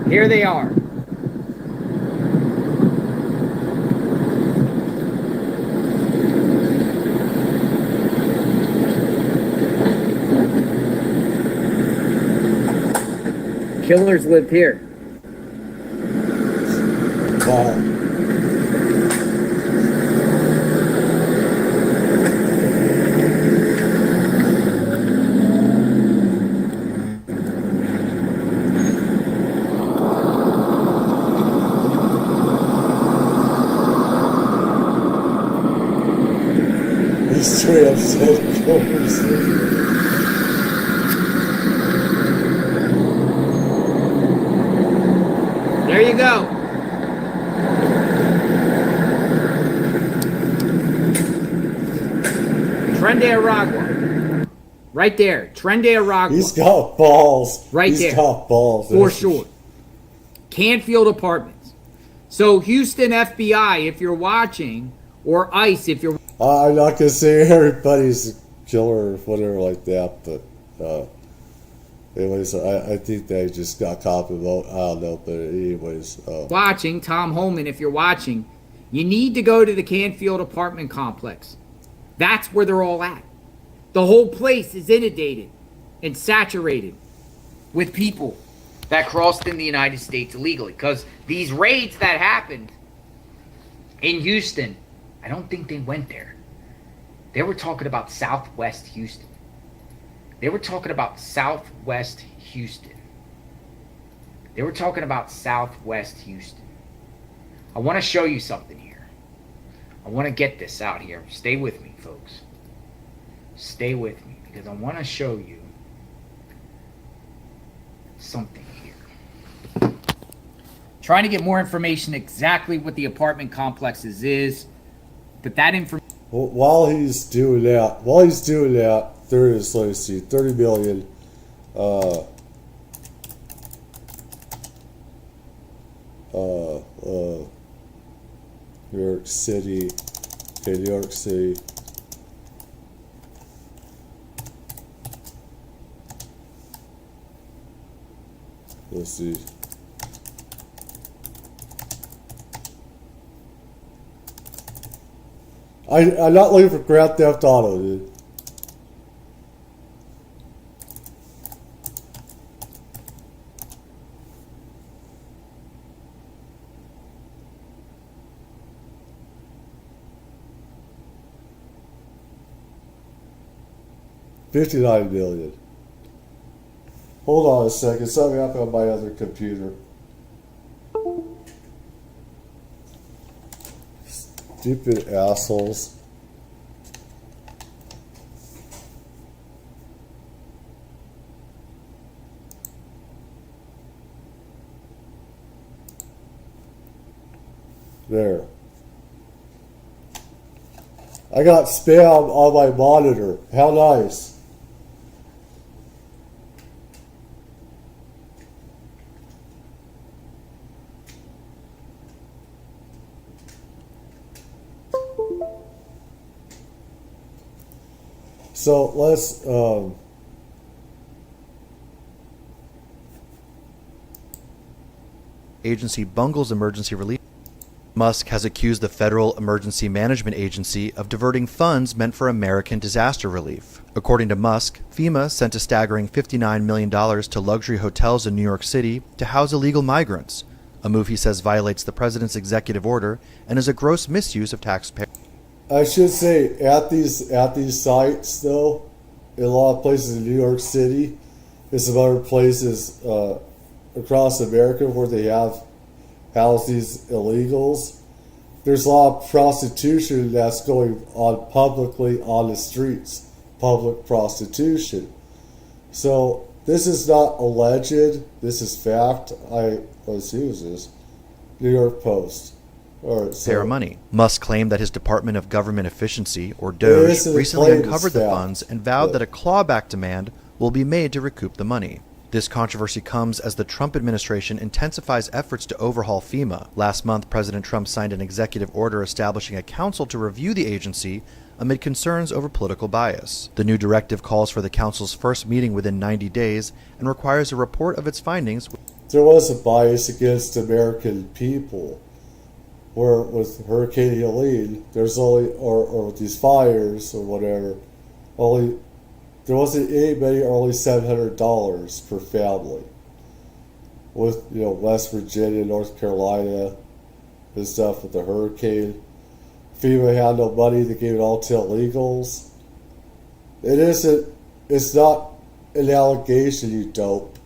Here they are. Killers lived here. Wow. Straight up said killers. There you go. Tren de Aragua. Right there. Tren de Aragua. He's got balls. Right there. He's got balls. For sure. Canfield Apartments. So Houston FBI, if you're watching, or ICE, if you're... I'm not going to say everybody's killer or whatever like that. But anyways, I think they just got caught in vote. I don't know, but anyways. Watching, Tom Holman, if you're watching, you need to go to the Canfield apartment complex. That's where they're all at. The whole place is inundated and saturated with people that crossed in the United States illegally. Because these raids that happened in Houston, I don't think they went there. They were talking about Southwest Houston. They were talking about Southwest Houston. They were talking about Southwest Houston. I want to show you something here. I want to get this out here. Stay with me, folks. Stay with me, because I want to show you something here. Trying to get more information exactly what the apartment complexes is, but that information. While he's doing that, there is, let's see, 30 million. New York City. Okay, New York City. Let's see. I'm not looking for Grand Theft Auto, dude. $59 million. Hold on a second. Something happened on my other computer. Stupid assholes. There. I got spam on my monitor. How nice. So let's agency bungles emergency relief. Musk has accused the Federal Emergency Management Agency of diverting funds meant for American disaster relief. According to Musk, FEMA sent a staggering $59 million to luxury hotels in New York City to house illegal migrants, a move he says violates the president's executive order and is a gross misuse of taxpayers. I should say at these sites though, in a lot of places in New York City, and some other places across America where they have housed these illegals, there's a lot of prostitution that's going on publicly on the streets, public prostitution. So this is not alleged, this is fact. Let's see, who's this? New York Post. All right, Fair money. Musk claimed that his Department of Government Efficiency, or DoJ, recently uncovered the funds and vowed that a clawback demand will be made to recoup the money. This controversy comes as the Trump administration intensifies efforts to overhaul FEMA. Last month, President Trump signed an executive order establishing a council to review the agency amid concerns over political bias. The new directive calls for the council's first meeting within 90 days and requires a report of its findings. There was a bias against American people, where with Hurricane Helene, there's only, or with these fires or whatever, there wasn't anybody, only $700 per family. With, West Virginia, North Carolina, and stuff with the hurricane. FEMA had no money, they gave it all to illegals. It's not an allegation, you dope.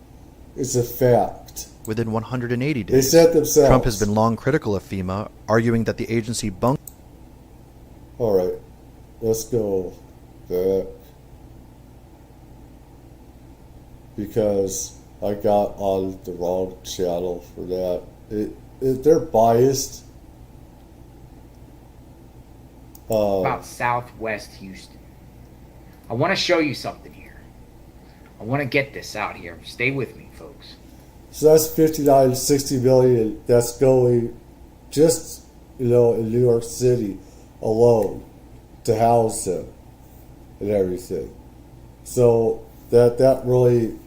It's a fact. Within 180 days. They said themselves. Trump has been long critical of FEMA, arguing that the agency Alright, let's go back. Because I got on the wrong channel for that. They're biased. About Southwest Houston. I want to show you something here. I want to get this out here. Stay with me, folks. So that's 59, 60 million that's going just, in New York City alone to house them. and everything. So that really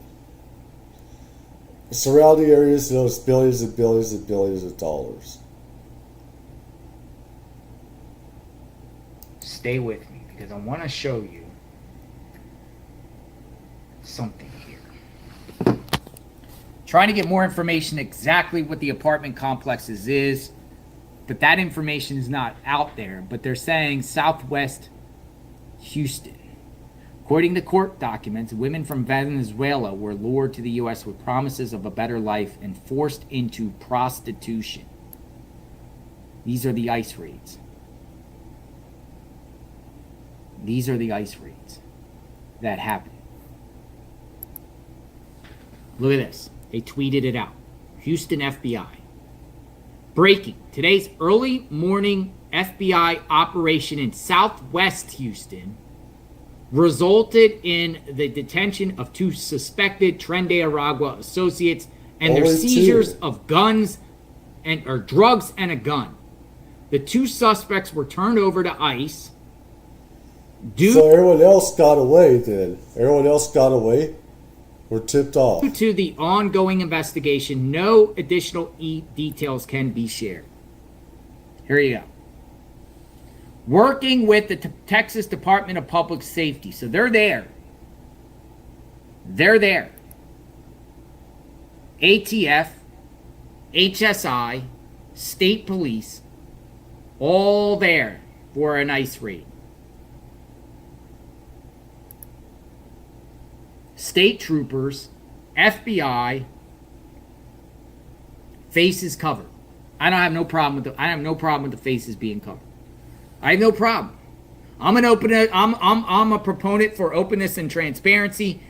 surrounding areas, it's billions and billions and billions of dollars. Stay with me because I want to show you something here. Trying to get more information exactly what the apartment complexes is, but that information is not out there. But they're saying Southwest Houston. According to court documents, women from Venezuela were lured to the U.S. with promises of a better life and forced into prostitution. These are the ICE raids. These are the ICE raids that happened. Look at this. They tweeted it out. Houston FBI. Breaking. Today's early morning FBI operation in Southwest Houston resulted in the detention of 2 suspected Tren de Aragua associates and their seizures of guns or drugs and a gun. The 2 suspects were turned over to ICE. So everyone else got away then? Everyone else got away? Or tipped off? Due to the ongoing investigation, no additional details can be shared. Here you go. Working with the Texas Department of Public Safety. So they're there. They're there. ATF, HSI, State Police, all there for an ICE raid. State troopers, FBI, faces covered. I have no problem with the faces being covered. I have no problem. I'm a proponent for openness and transparency.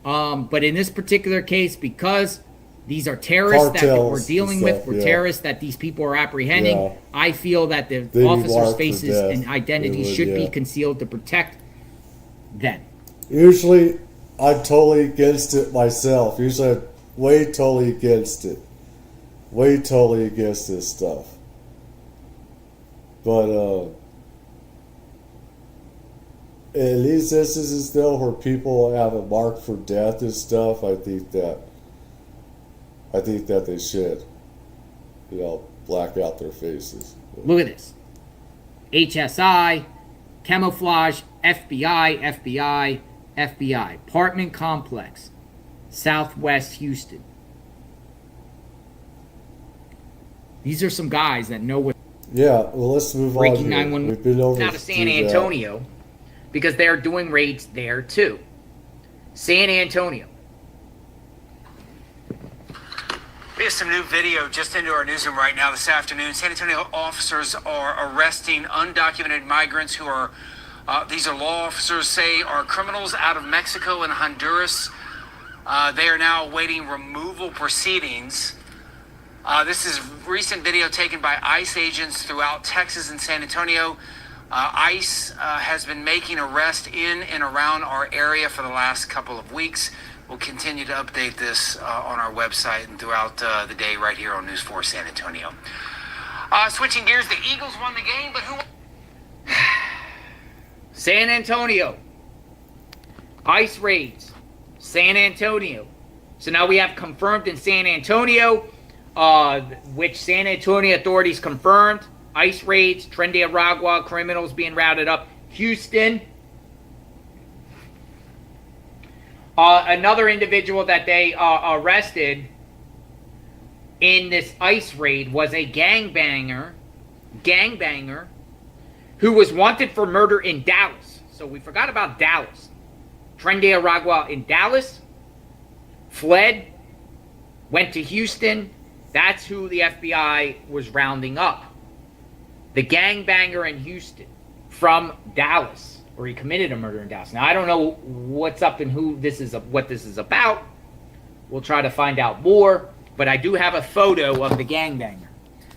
But in this particular case, because these are terrorists that we're dealing with, terrorists that these people are apprehending, I feel that the officers' faces and identities should be concealed to protect them. Usually, I'm totally against it myself. Usually, I'm way totally against it. Way totally against this stuff. But, in these instances, though, where people have a mark for death and stuff, I think that they should, black out their faces. Look at this. HSI, camouflage, FBI, apartment complex, Southwest Houston. These are some guys that know what. Yeah, well, let's move on. Breaking 911. We've been over out of San Antonio because they're doing raids there too. San Antonio. We have some new video just into our newsroom right now this afternoon. San Antonio officers are arresting undocumented migrants who are, these are law officers say are criminals out of Mexico and Honduras. They are now awaiting removal proceedings. This is recent video taken by ICE agents throughout Texas and San Antonio. ICE has been making arrests in and around our area for the last couple of weeks. We'll continue to update this on our website and throughout the day right here on News 4 San Antonio. Switching gears, the Eagles won the game, but who... San Antonio. ICE raids. San Antonio. So now we have confirmed in San Antonio, which San Antonio authorities confirmed. ICE raids, Tren de Aragua, criminals being routed up. Houston. Another individual that they arrested in this ICE raid was a gangbanger who was wanted for murder in Dallas. So we forgot about Dallas. Tren de Aragua in Dallas, fled, went to Houston. That's who the FBI was rounding up. The gangbanger in Houston from Dallas, where he committed a murder in Dallas. Now, I don't know what's up and what this is about. We'll try to find out more, but I do have a photo of the gangbanger.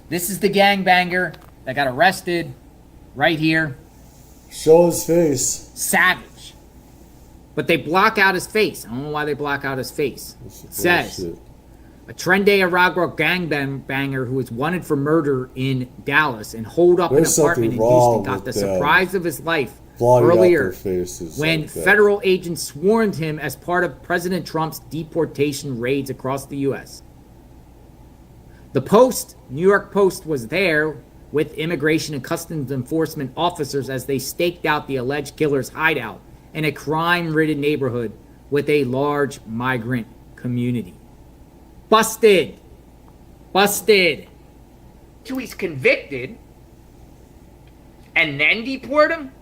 This is the gangbanger that got arrested right here. Show his face. Savage. But they block out his face. I don't know why they block out his face. It says, a Tren de Aragua gangbanger who was wanted for murder in Dallas and holed up an apartment in Houston got the surprise of his life blotting out earlier their faces when like that. federal agents warned him as part of President Trump's deportation raids across the U.S. The Post, New York Post, was there with Immigration and Customs Enforcement officers as they staked out the alleged killer's hideout in a crime-ridden neighborhood with a large migrant community. Busted. Busted. Till he's convicted and then deport him?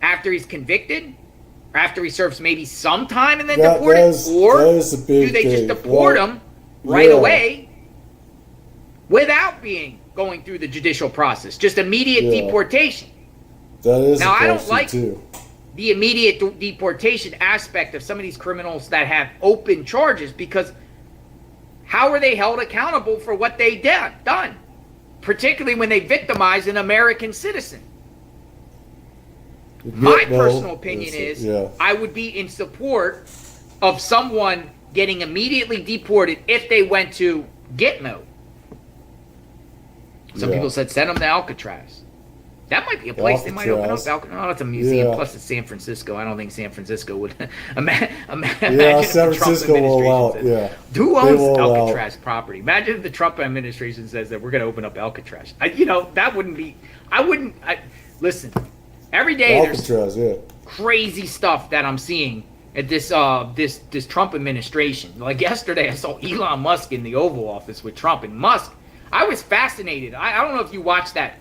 After he's convicted? Or after he serves maybe some time and then deport him? Or do they just deport him right away without going through the judicial process? Just immediate deportation. That is now, I don't like too. the immediate deportation aspect of some of these criminals that have open charges, because how are they held accountable for what they done? Particularly when they victimize an American citizen. My personal opinion is I would be in support of someone getting immediately deported if they went to Gitmo. Some people said send them to Alcatraz. That might be a place they might open up. Oh, it's a museum. Plus, it's San Francisco. I don't think San Francisco would imagine. San Francisco will allow it. Who owns Alcatraz property? Imagine if the Trump administration says that we're going to open up Alcatraz. That wouldn't be. Listen. Every day Alcatraz, there's crazy stuff that I'm seeing at this Trump administration. Like yesterday, I saw Elon Musk in the Oval Office with Trump, and Musk. I was fascinated. I don't know if you watched that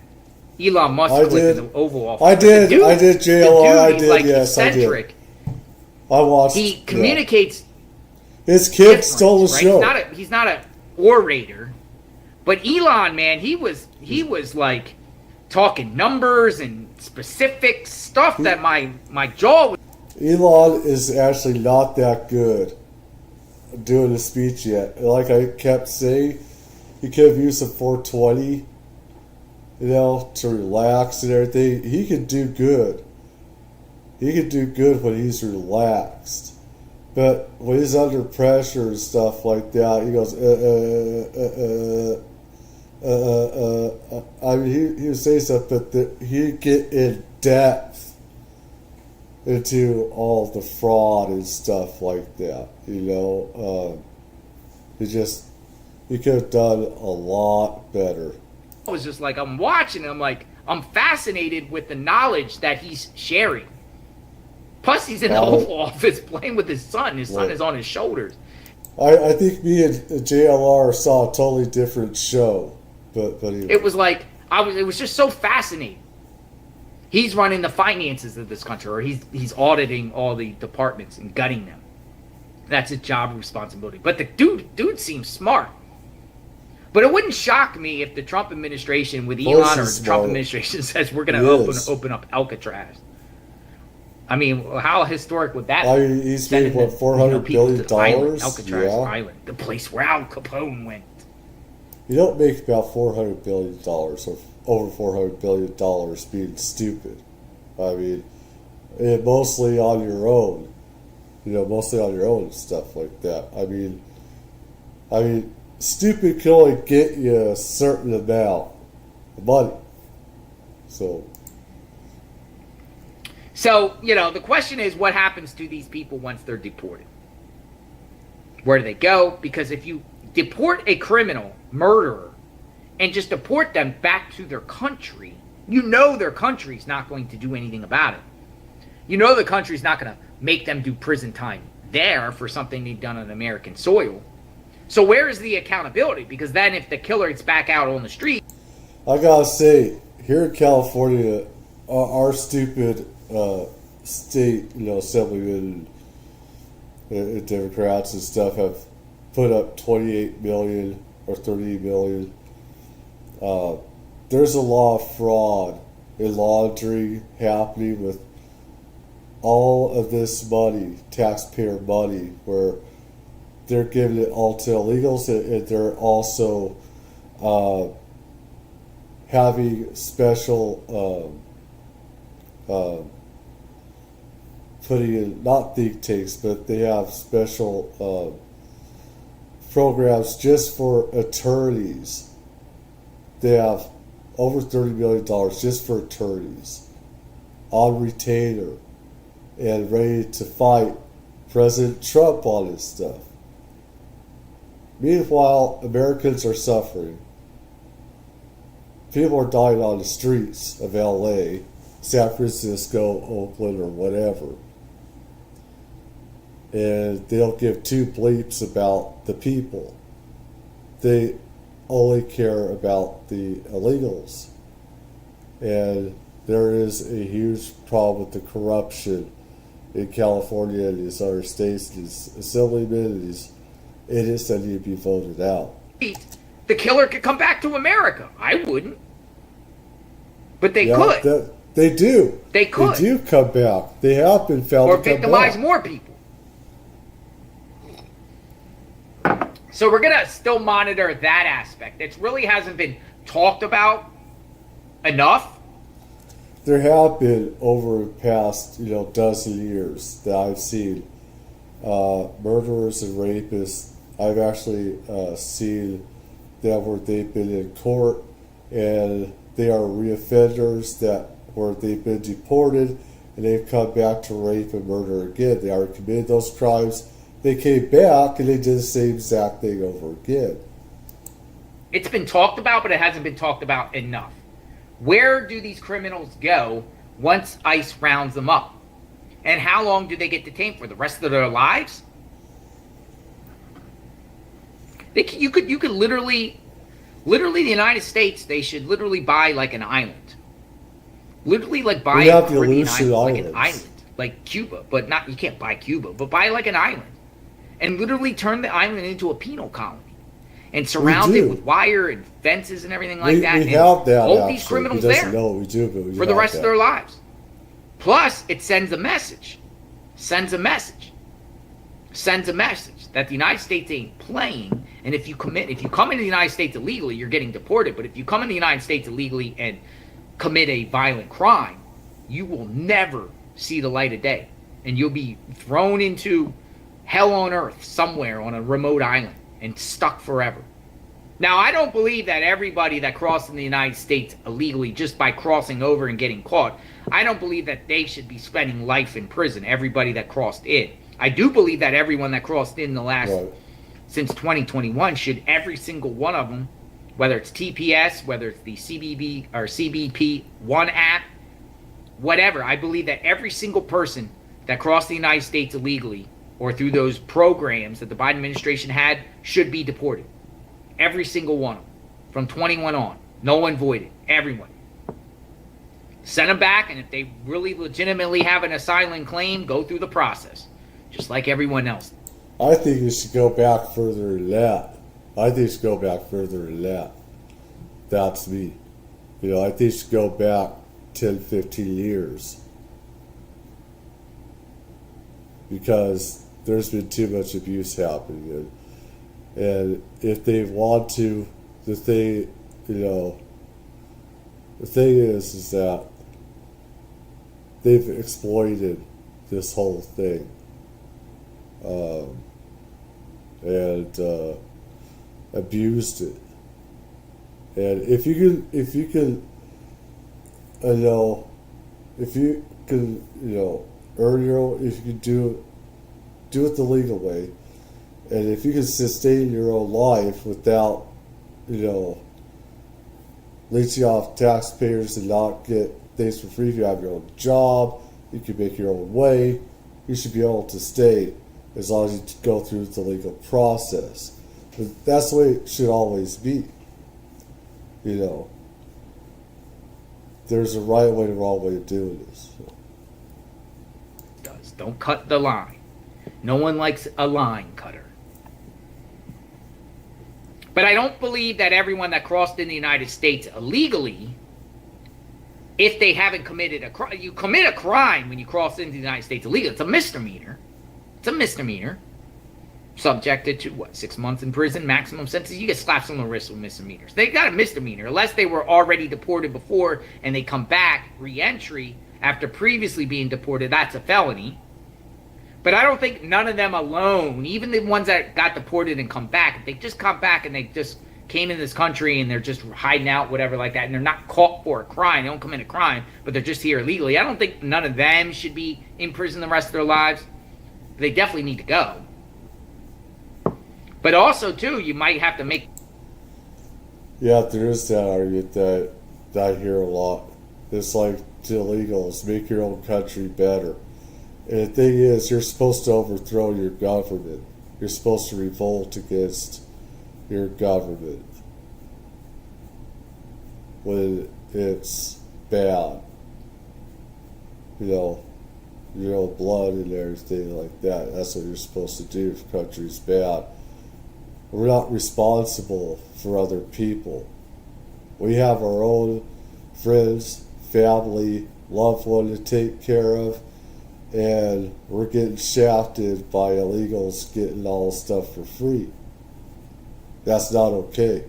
Elon Musk clip in the Oval Office. I did, JLR. I did, like yes, eccentric. I watched. He communicates. His kid stole the show. He's not an orator, but Elon, man, he was like talking numbers and specific stuff that my jaw was. Elon is actually not that good doing a speech yet. Like I kept saying, he could have used some 420, to relax and everything. He could do good. He could do good when he's relaxed. But when he's under pressure and stuff like that, he goes, I mean, he would say stuff, but he'd get in depth into all the fraud and stuff like that. He could have done a lot better. I was just like, I'm watching, and I'm fascinated with the knowledge that he's sharing. Plus, he's in the Oval Office playing with his son. His son is on his shoulders. I think me and JLR saw a totally different show. But it was like it was just so fascinating. He's running the finances of this country, or he's auditing all the departments and gutting them. That's his job responsibility. But the dude seems smart. But it wouldn't shock me if the Trump administration with Elon or the Trump administration says we're going to open up Alcatraz. I mean, how historic would that be? I mean, he's paid, what, $400 billion? Alcatraz Island, the place where Al Capone went. You don't make about $400 billion or over $400 billion being stupid. I mean, mostly on your own. Mostly on your own and stuff like that. I mean, stupid can only get you a certain amount of money. So, the question is, what happens to these people once they're deported? Where do they go? Because if you deport a criminal, murderer, and just deport them back to their country, their country's not going to do anything about it. The country's not going to make them do prison time there for something they've done on American soil. So where is the accountability? Because then if the killer gets back out on the street... I gotta say, here in California, our stupid state, assemblymen and Democrats and stuff have put up 28 million or 30 million. There's a lot of fraud and laundering happening with all of this money, taxpayer money, where they're giving it all to illegals, and they're also having special putting in, not think tanks, but they have special programs just for attorneys. They have over $30 million just for attorneys. on retainer and ready to fight President Trump on his stuff. Meanwhile, Americans are suffering. People are dying on the streets of LA, San Francisco, Oakland, or whatever. And they don't give two bleeps about the people. They only care about the illegals. And there is a huge problem with the corruption in California and these other states, these assemblymen and these idiots that need to be voted out. The killer could come back to America. I wouldn't. But they could. They do. They could. They do come back. They have been found or to come victimize back. more people. So we're going to still monitor that aspect. It really hasn't been talked about enough. There have been over the past, dozen years that I've seen murderers and rapists. I've actually seen that where they've been in court and they are reoffenders that where they've been deported and they've come back to rape and murder again. They already committed those crimes. They came back and they did the same exact thing over again. It's been talked about, but it hasn't been talked about enough. Where do these criminals go once ICE rounds them up? And how long do they get detained for? The rest of their lives? You could literally the United States, they should literally buy like an island. Literally like buy a Caribbean island, like an island, like Cuba, but not, you can't buy Cuba, but buy like an island. And literally turn the island into a penal colony. And surround it with wire and fences and everything like that. We and have that, hold these criminals there we do, but we for the rest of their lives. Plus, it sends a message. Sends a message that the United States ain't playing. And if you come into the United States illegally, you're getting deported. But if you come into the United States illegally and commit a violent crime, you will never see the light of day. And you'll be thrown into hell on earth somewhere on a remote island and stuck forever. Now, I don't believe that everybody that crossed in the United States illegally just by crossing over and getting caught, I don't believe that they should be spending life in prison, everybody that crossed in. I do believe that everyone that crossed in the last, since 2021, should every single one of them, whether it's TPS, whether it's the CBP or CBP One app, whatever, I believe that every single person that crossed the United States illegally or through those programs that the Biden administration had should be deported. Every single one of them. From 21 on. No one voided. Everyone. Send them back, and if they really legitimately have an asylum claim, go through the process. Just like everyone else. I think it should go back further than that. That's me. I think it should go back 10, 15 years. Because there's been too much abuse happening. And if they want to, the thing is that they've exploited this whole thing. And abused it. And if you can earn your own, if you can do it the legal way, and if you can sustain your own life without, leeching off taxpayers and not get things for free, if you have your own job, you can make your own way, you should be able to stay as long as you go through the legal process. But that's the way it should always be. There's a right way and a wrong way of doing this. Don't cut the line. No one likes a line cutter. But I don't believe that everyone that crossed in the United States illegally, if they haven't committed a crime, you commit a crime when you cross into the United States illegally. It's a misdemeanor. Subjected to 6 months in prison, maximum sentence. You get slapped on the wrist with misdemeanors. They got a misdemeanor unless they were already deported before and they come back re-entry after previously being deported. That's a felony. But I don't think none of them alone, even the ones that got deported and come back, if they just come back and they just came into this country and they're just hiding out, whatever like that, and they're not caught for a crime. They don't commit a crime, but they're just here illegally. I don't think none of them should be in prison the rest of their lives. They definitely need to go. But also, too, you might have to make... Yeah, there is that argument that I hear a lot. It's like to illegals, make your own country better. And the thing is, you're supposed to overthrow your government. You're supposed to revolt against your government when it's bad. You know, blood and everything like that. That's what you're supposed to do if the country's bad. We're not responsible for other people. We have our own friends, family, loved one to take care of, and we're getting shafted by illegals getting all the stuff for free. That's not okay.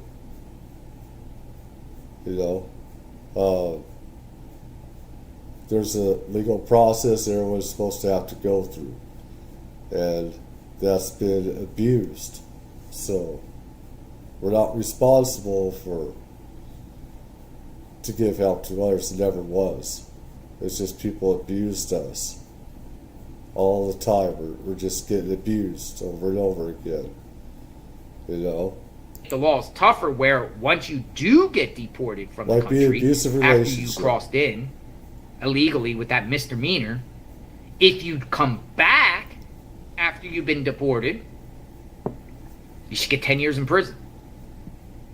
There's a legal process everyone's supposed to have to go through, and that's been abused. So we're not responsible to give help to others. It never was. It's just people abused us all the time. We're just getting abused over and over again. The law's tougher where once you do get deported from the country after you crossed in illegally with that misdemeanor, if you come back after you've been deported, you should get 10 years in prison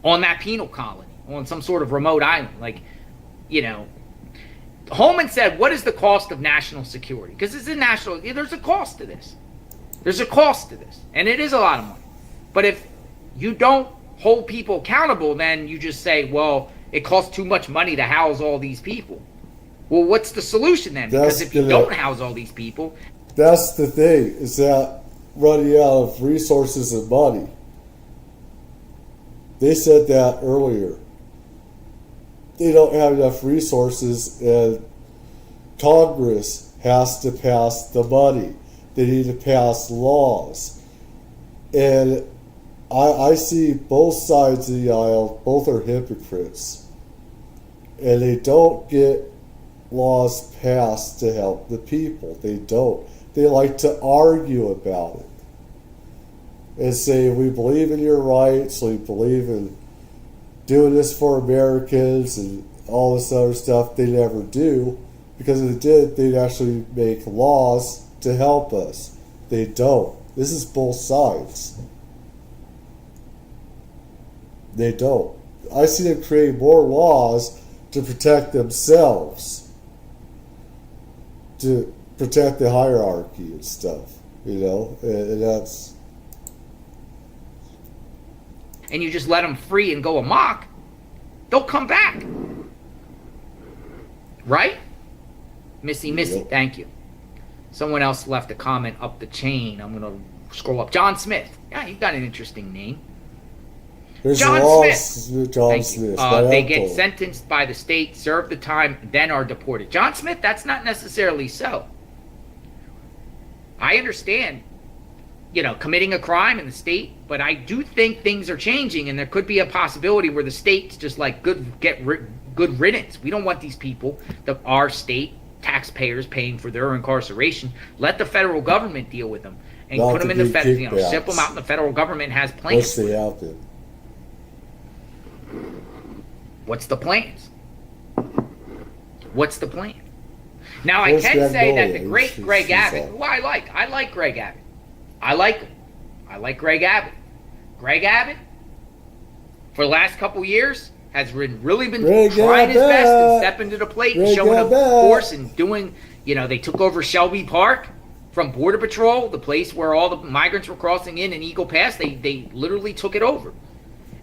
on that penal colony, on some sort of remote island. Holman said, what is the cost of national security? Because it's there's a cost to this. There's a cost to this. And it is a lot of money. But if you don't hold people accountable, then you just say, well, it costs too much money to house all these people. Well, what's the solution then? Because if you don't house all these people... That's the thing, is that running out of resources and money. They said that earlier. They don't have enough resources, and Congress has to pass the money. They need to pass laws. And I see both sides of the aisle, both are hypocrites. And they don't get laws passed to help the people. They don't. They like to argue about it and say, we believe in your rights, we believe in doing this for Americans and all this other stuff. They never do, because if they did, they'd actually make laws to help us. They don't. This is both sides. They don't. I see them create more laws to protect themselves, to protect the hierarchy and stuff, and that's... and you just let them free and go amok, they'll come back. Right? Missy, thank you. Someone else left a comment up the chain. I'm going to scroll up. John Smith. Yeah, you've got an interesting name. There's John Smith. John Smith. They get sentenced by the state, serve the time, then are deported. John Smith, that's not necessarily so. I understand, committing a crime in the state, but I do think things are changing, and there could be a possibility where the state's just like good riddance. We don't want these people, our state taxpayers, paying for their incarceration. Let the federal government deal with them and put them in the federal, ship them out, and the federal government has plans. What's the outfit? What's the plans? What's the plan? Now, I can say that the great Greg Abbott, who I like Greg Abbott. I like him. I like Greg Abbott. Greg Abbott, for the last couple years, has really been trying his best to step into the plate and showing a force and doing, they took over Shelby Park from Border Patrol, the place where all the migrants were crossing in Eagle Pass. They literally took it over.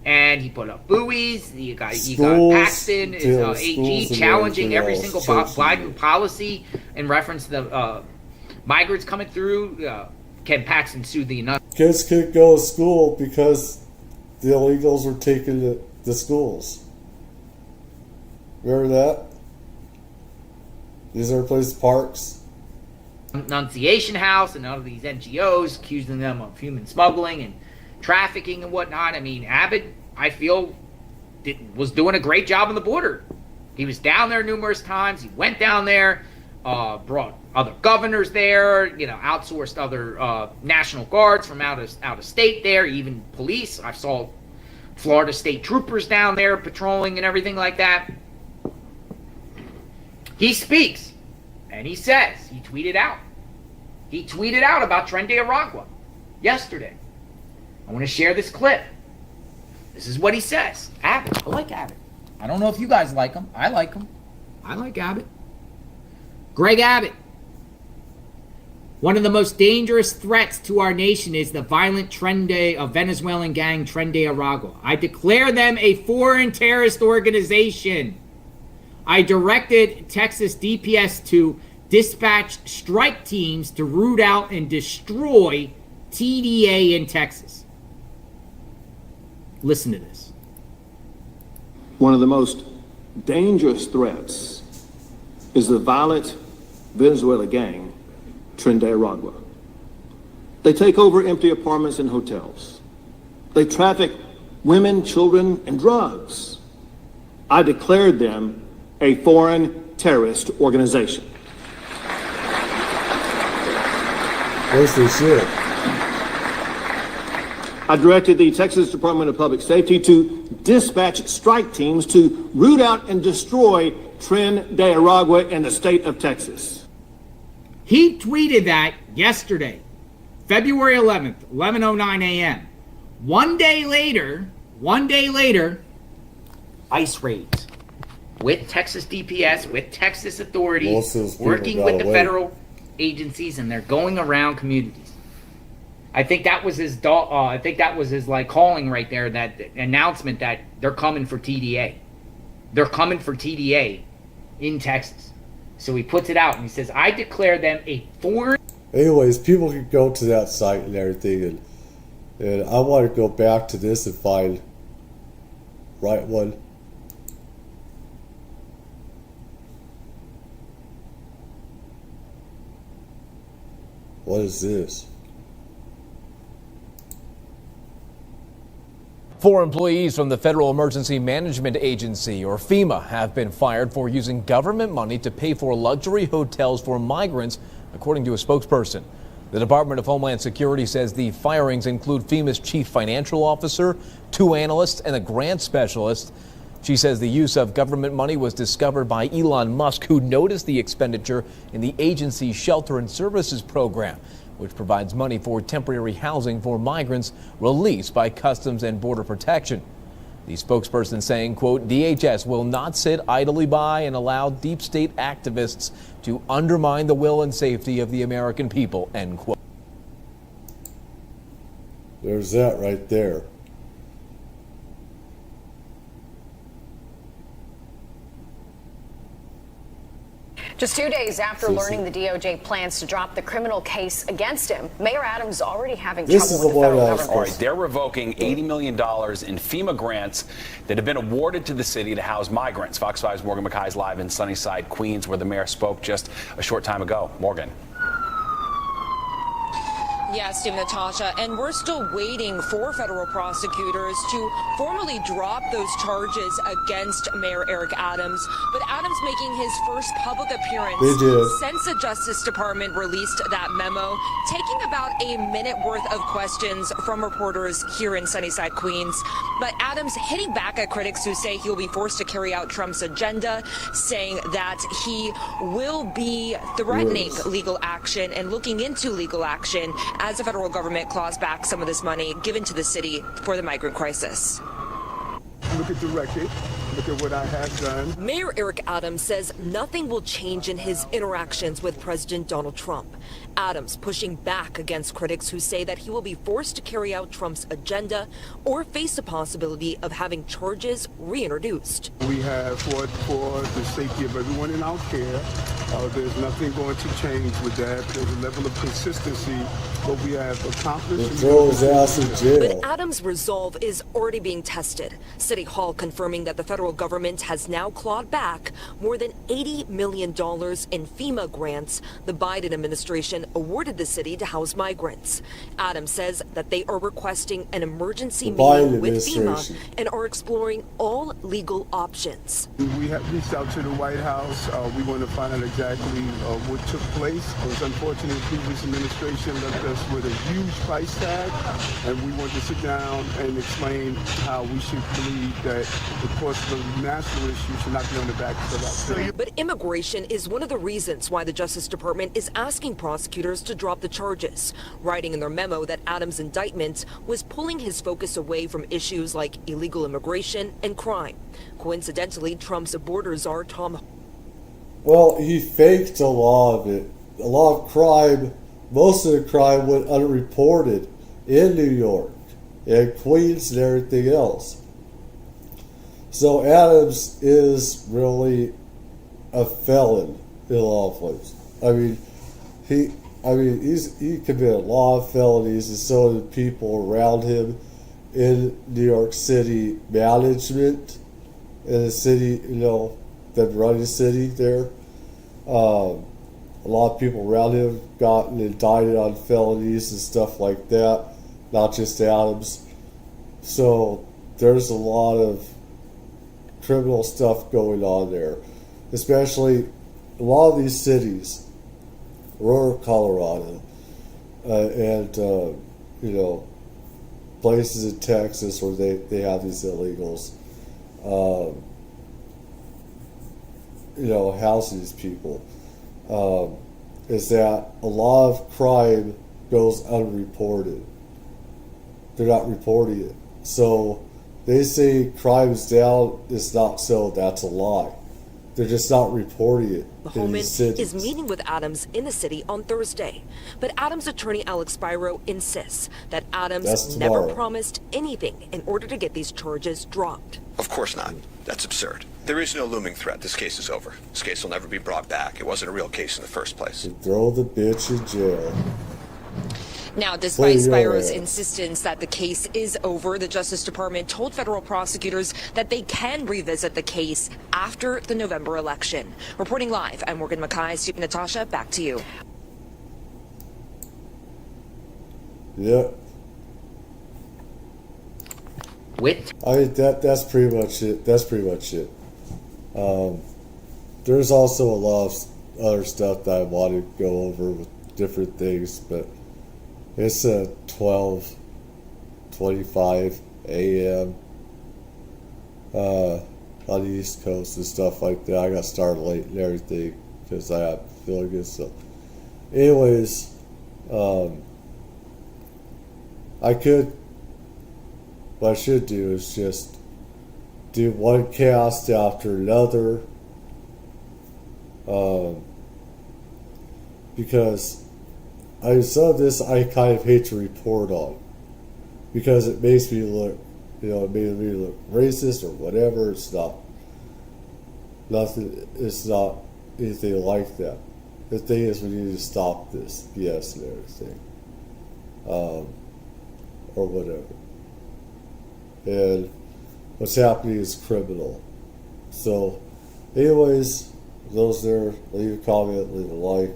And he put up buoys. You got Paxton, AG, challenging every single Biden policy in reference to the migrants coming through. Ken Paxton sued the United States. Kids couldn't go to school because the illegals were taking the schools. Remember that? These are replaced parks. Annunciation House and all of these NGOs accusing them of human smuggling and trafficking and whatnot. I mean, Abbott I feel, was doing a great job on the border. He was down there numerous times. He went down there, brought other governors there, outsourced other National Guards from out of state there, even police. I saw Florida state troopers down there patrolling and everything like that. He speaks, and he says, he tweeted out about Tren de Aragua yesterday. I want to share this clip. This is what he says. Abbott. I like Abbott. I don't know if you guys like him. I like him. I like Abbott. Greg Abbott. One of the most dangerous threats to our nation is the violent Venezuelan gang Tren de Aragua. I declare them a foreign terrorist organization. I directed Texas DPS to dispatch strike teams to root out and destroy TDA in Texas. Listen to this. One of the most dangerous threats is the violent Venezuela gang, Tren de Aragua. They take over empty apartments and hotels. They traffic women, children, and drugs. I declared them a foreign terrorist organization. Where's this shit? I directed the Texas Department of Public Safety to dispatch strike teams to root out and destroy Tren de Aragua in the state of Texas. He tweeted that yesterday, February 11th, 11:09 a.m. One day later, ICE raids with Texas DPS, with Texas authorities, working with the federal agencies, and they're going around communities. I think that was his. Calling right there. That announcement that they're coming for TDA. They're coming for TDA in Texas. So he puts it out and he says, "I declare them a foreign." Anyways, people can go to that site and everything, and I want to go back to this and find right one. What is this? 4 employees from the Federal Emergency Management Agency, or FEMA, have been fired for using government money to pay for luxury hotels for migrants, according to a spokesperson. The Department of Homeland Security says the firings include FEMA's chief financial officer, 2 analysts, and a grant specialist. She says the use of government money was discovered by Elon Musk, who noticed the expenditure in the agency's Shelter and Services program, which provides money for temporary housing for migrants released by Customs and Border Protection. The spokesperson saying, quote, DHS will not sit idly by and allow deep state activists to undermine the will and safety of the American people, end quote. There's that right there. Just 2 days after learning the DOJ plans to drop the criminal case against him, Mayor Adams already having trouble with the federal government. All right, they're revoking $80 million in FEMA grants that have been awarded to the city to house migrants. Fox 5's Morgan McKay is live in Sunnyside, Queens, where the mayor spoke just a short time ago. Morgan. Yes, Steve, Natasha, and we're still waiting for federal prosecutors to formally drop those charges against Mayor Eric Adams. But Adams making his first public appearance since the Justice Department released that memo, taking about a minute worth of questions from reporters here in Sunnyside, Queens. But Adams hitting back at critics who say he will be forced to carry out Trump's agenda, saying that he will be threatening legal action and looking into legal action as the federal government claws back some of this money given to the city for the migrant crisis. Look at the record. Look at what I have done. Mayor Eric Adams says nothing will change in his interactions with President Donald Trump. Adams pushing back against critics who say that he will be forced to carry out Trump's agenda or face the possibility of having charges reintroduced. We have fought for the safety of everyone in our care. There's nothing going to change with that. There's a level of consistency, what we have accomplished. Throw his ass in jail. But Adams' resolve is already being tested. City Hall confirming that the federal government has now clawed back more than $80 million in FEMA grants the Biden administration awarded the city to house migrants. Adams says that they are requesting an emergency meeting with FEMA and are exploring all legal options. We have reached out to the White House. We want to find out exactly what took place. It was unfortunate the previous administration left us with a huge price tag, and we want to sit down and explain how we should believe that the cost of the national issue should not be on the backs of our citizens. But immigration is one of the reasons why the Justice Department is asking prosecutors to drop the charges, writing in their memo that Adams' indictment was pulling his focus away from issues like illegal immigration and crime. Coincidentally, Trump's border czar Tom. Well, he faked a lot of it. A lot of crime, most of the crime went unreported in New York and Queens and everything else. So Adams is really a felon in a lot of places. I mean, he committed a lot of felonies, and so did people around him in New York City management, in the city, that run the city there. A lot of people around him gotten indicted on felonies and stuff like that, not just Adams. So there's a lot of criminal stuff going on there, especially a lot of these cities, rural Colorado, and places in Texas where they have these illegals, housing these people, is that a lot of crime goes unreported. They're not reporting it. So they say crime is down. It's not so. That's a lie. They're just not reporting it. Holman is meeting with Adams in the city on Thursday. But Adams' attorney Alex Spiro insists that Adams never promised anything in order to get these charges dropped. Of course not. That's absurd. There is no looming threat. This case is over. This case will never be brought back. It wasn't a real case in the first place. Throw the bitch in jail. Now, despite Spiro's insistence that the case is over, the Justice Department told federal prosecutors that they can revisit the case after the November election. Reporting live, I'm Morgan Mackay. Steve, Natasha, back to you. Yep. That's pretty much it. There's also a lot of other stuff that I want to go over with different things, but it's 12:25 a.m. On the East Coast and stuff like that. I got started late and everything because I have feeling good. So, anyways, what I should do is just do one cast after another, because some of this I kind of hate to report on, because it makes me look, it makes me look racist or whatever. It's not nothing. It's not anything like that. The thing is, we need to stop this BS and everything, or whatever. And what's happening is criminal. So, anyways, those there, leave a comment, leave a like.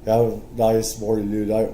Have a nice morning, noon, night.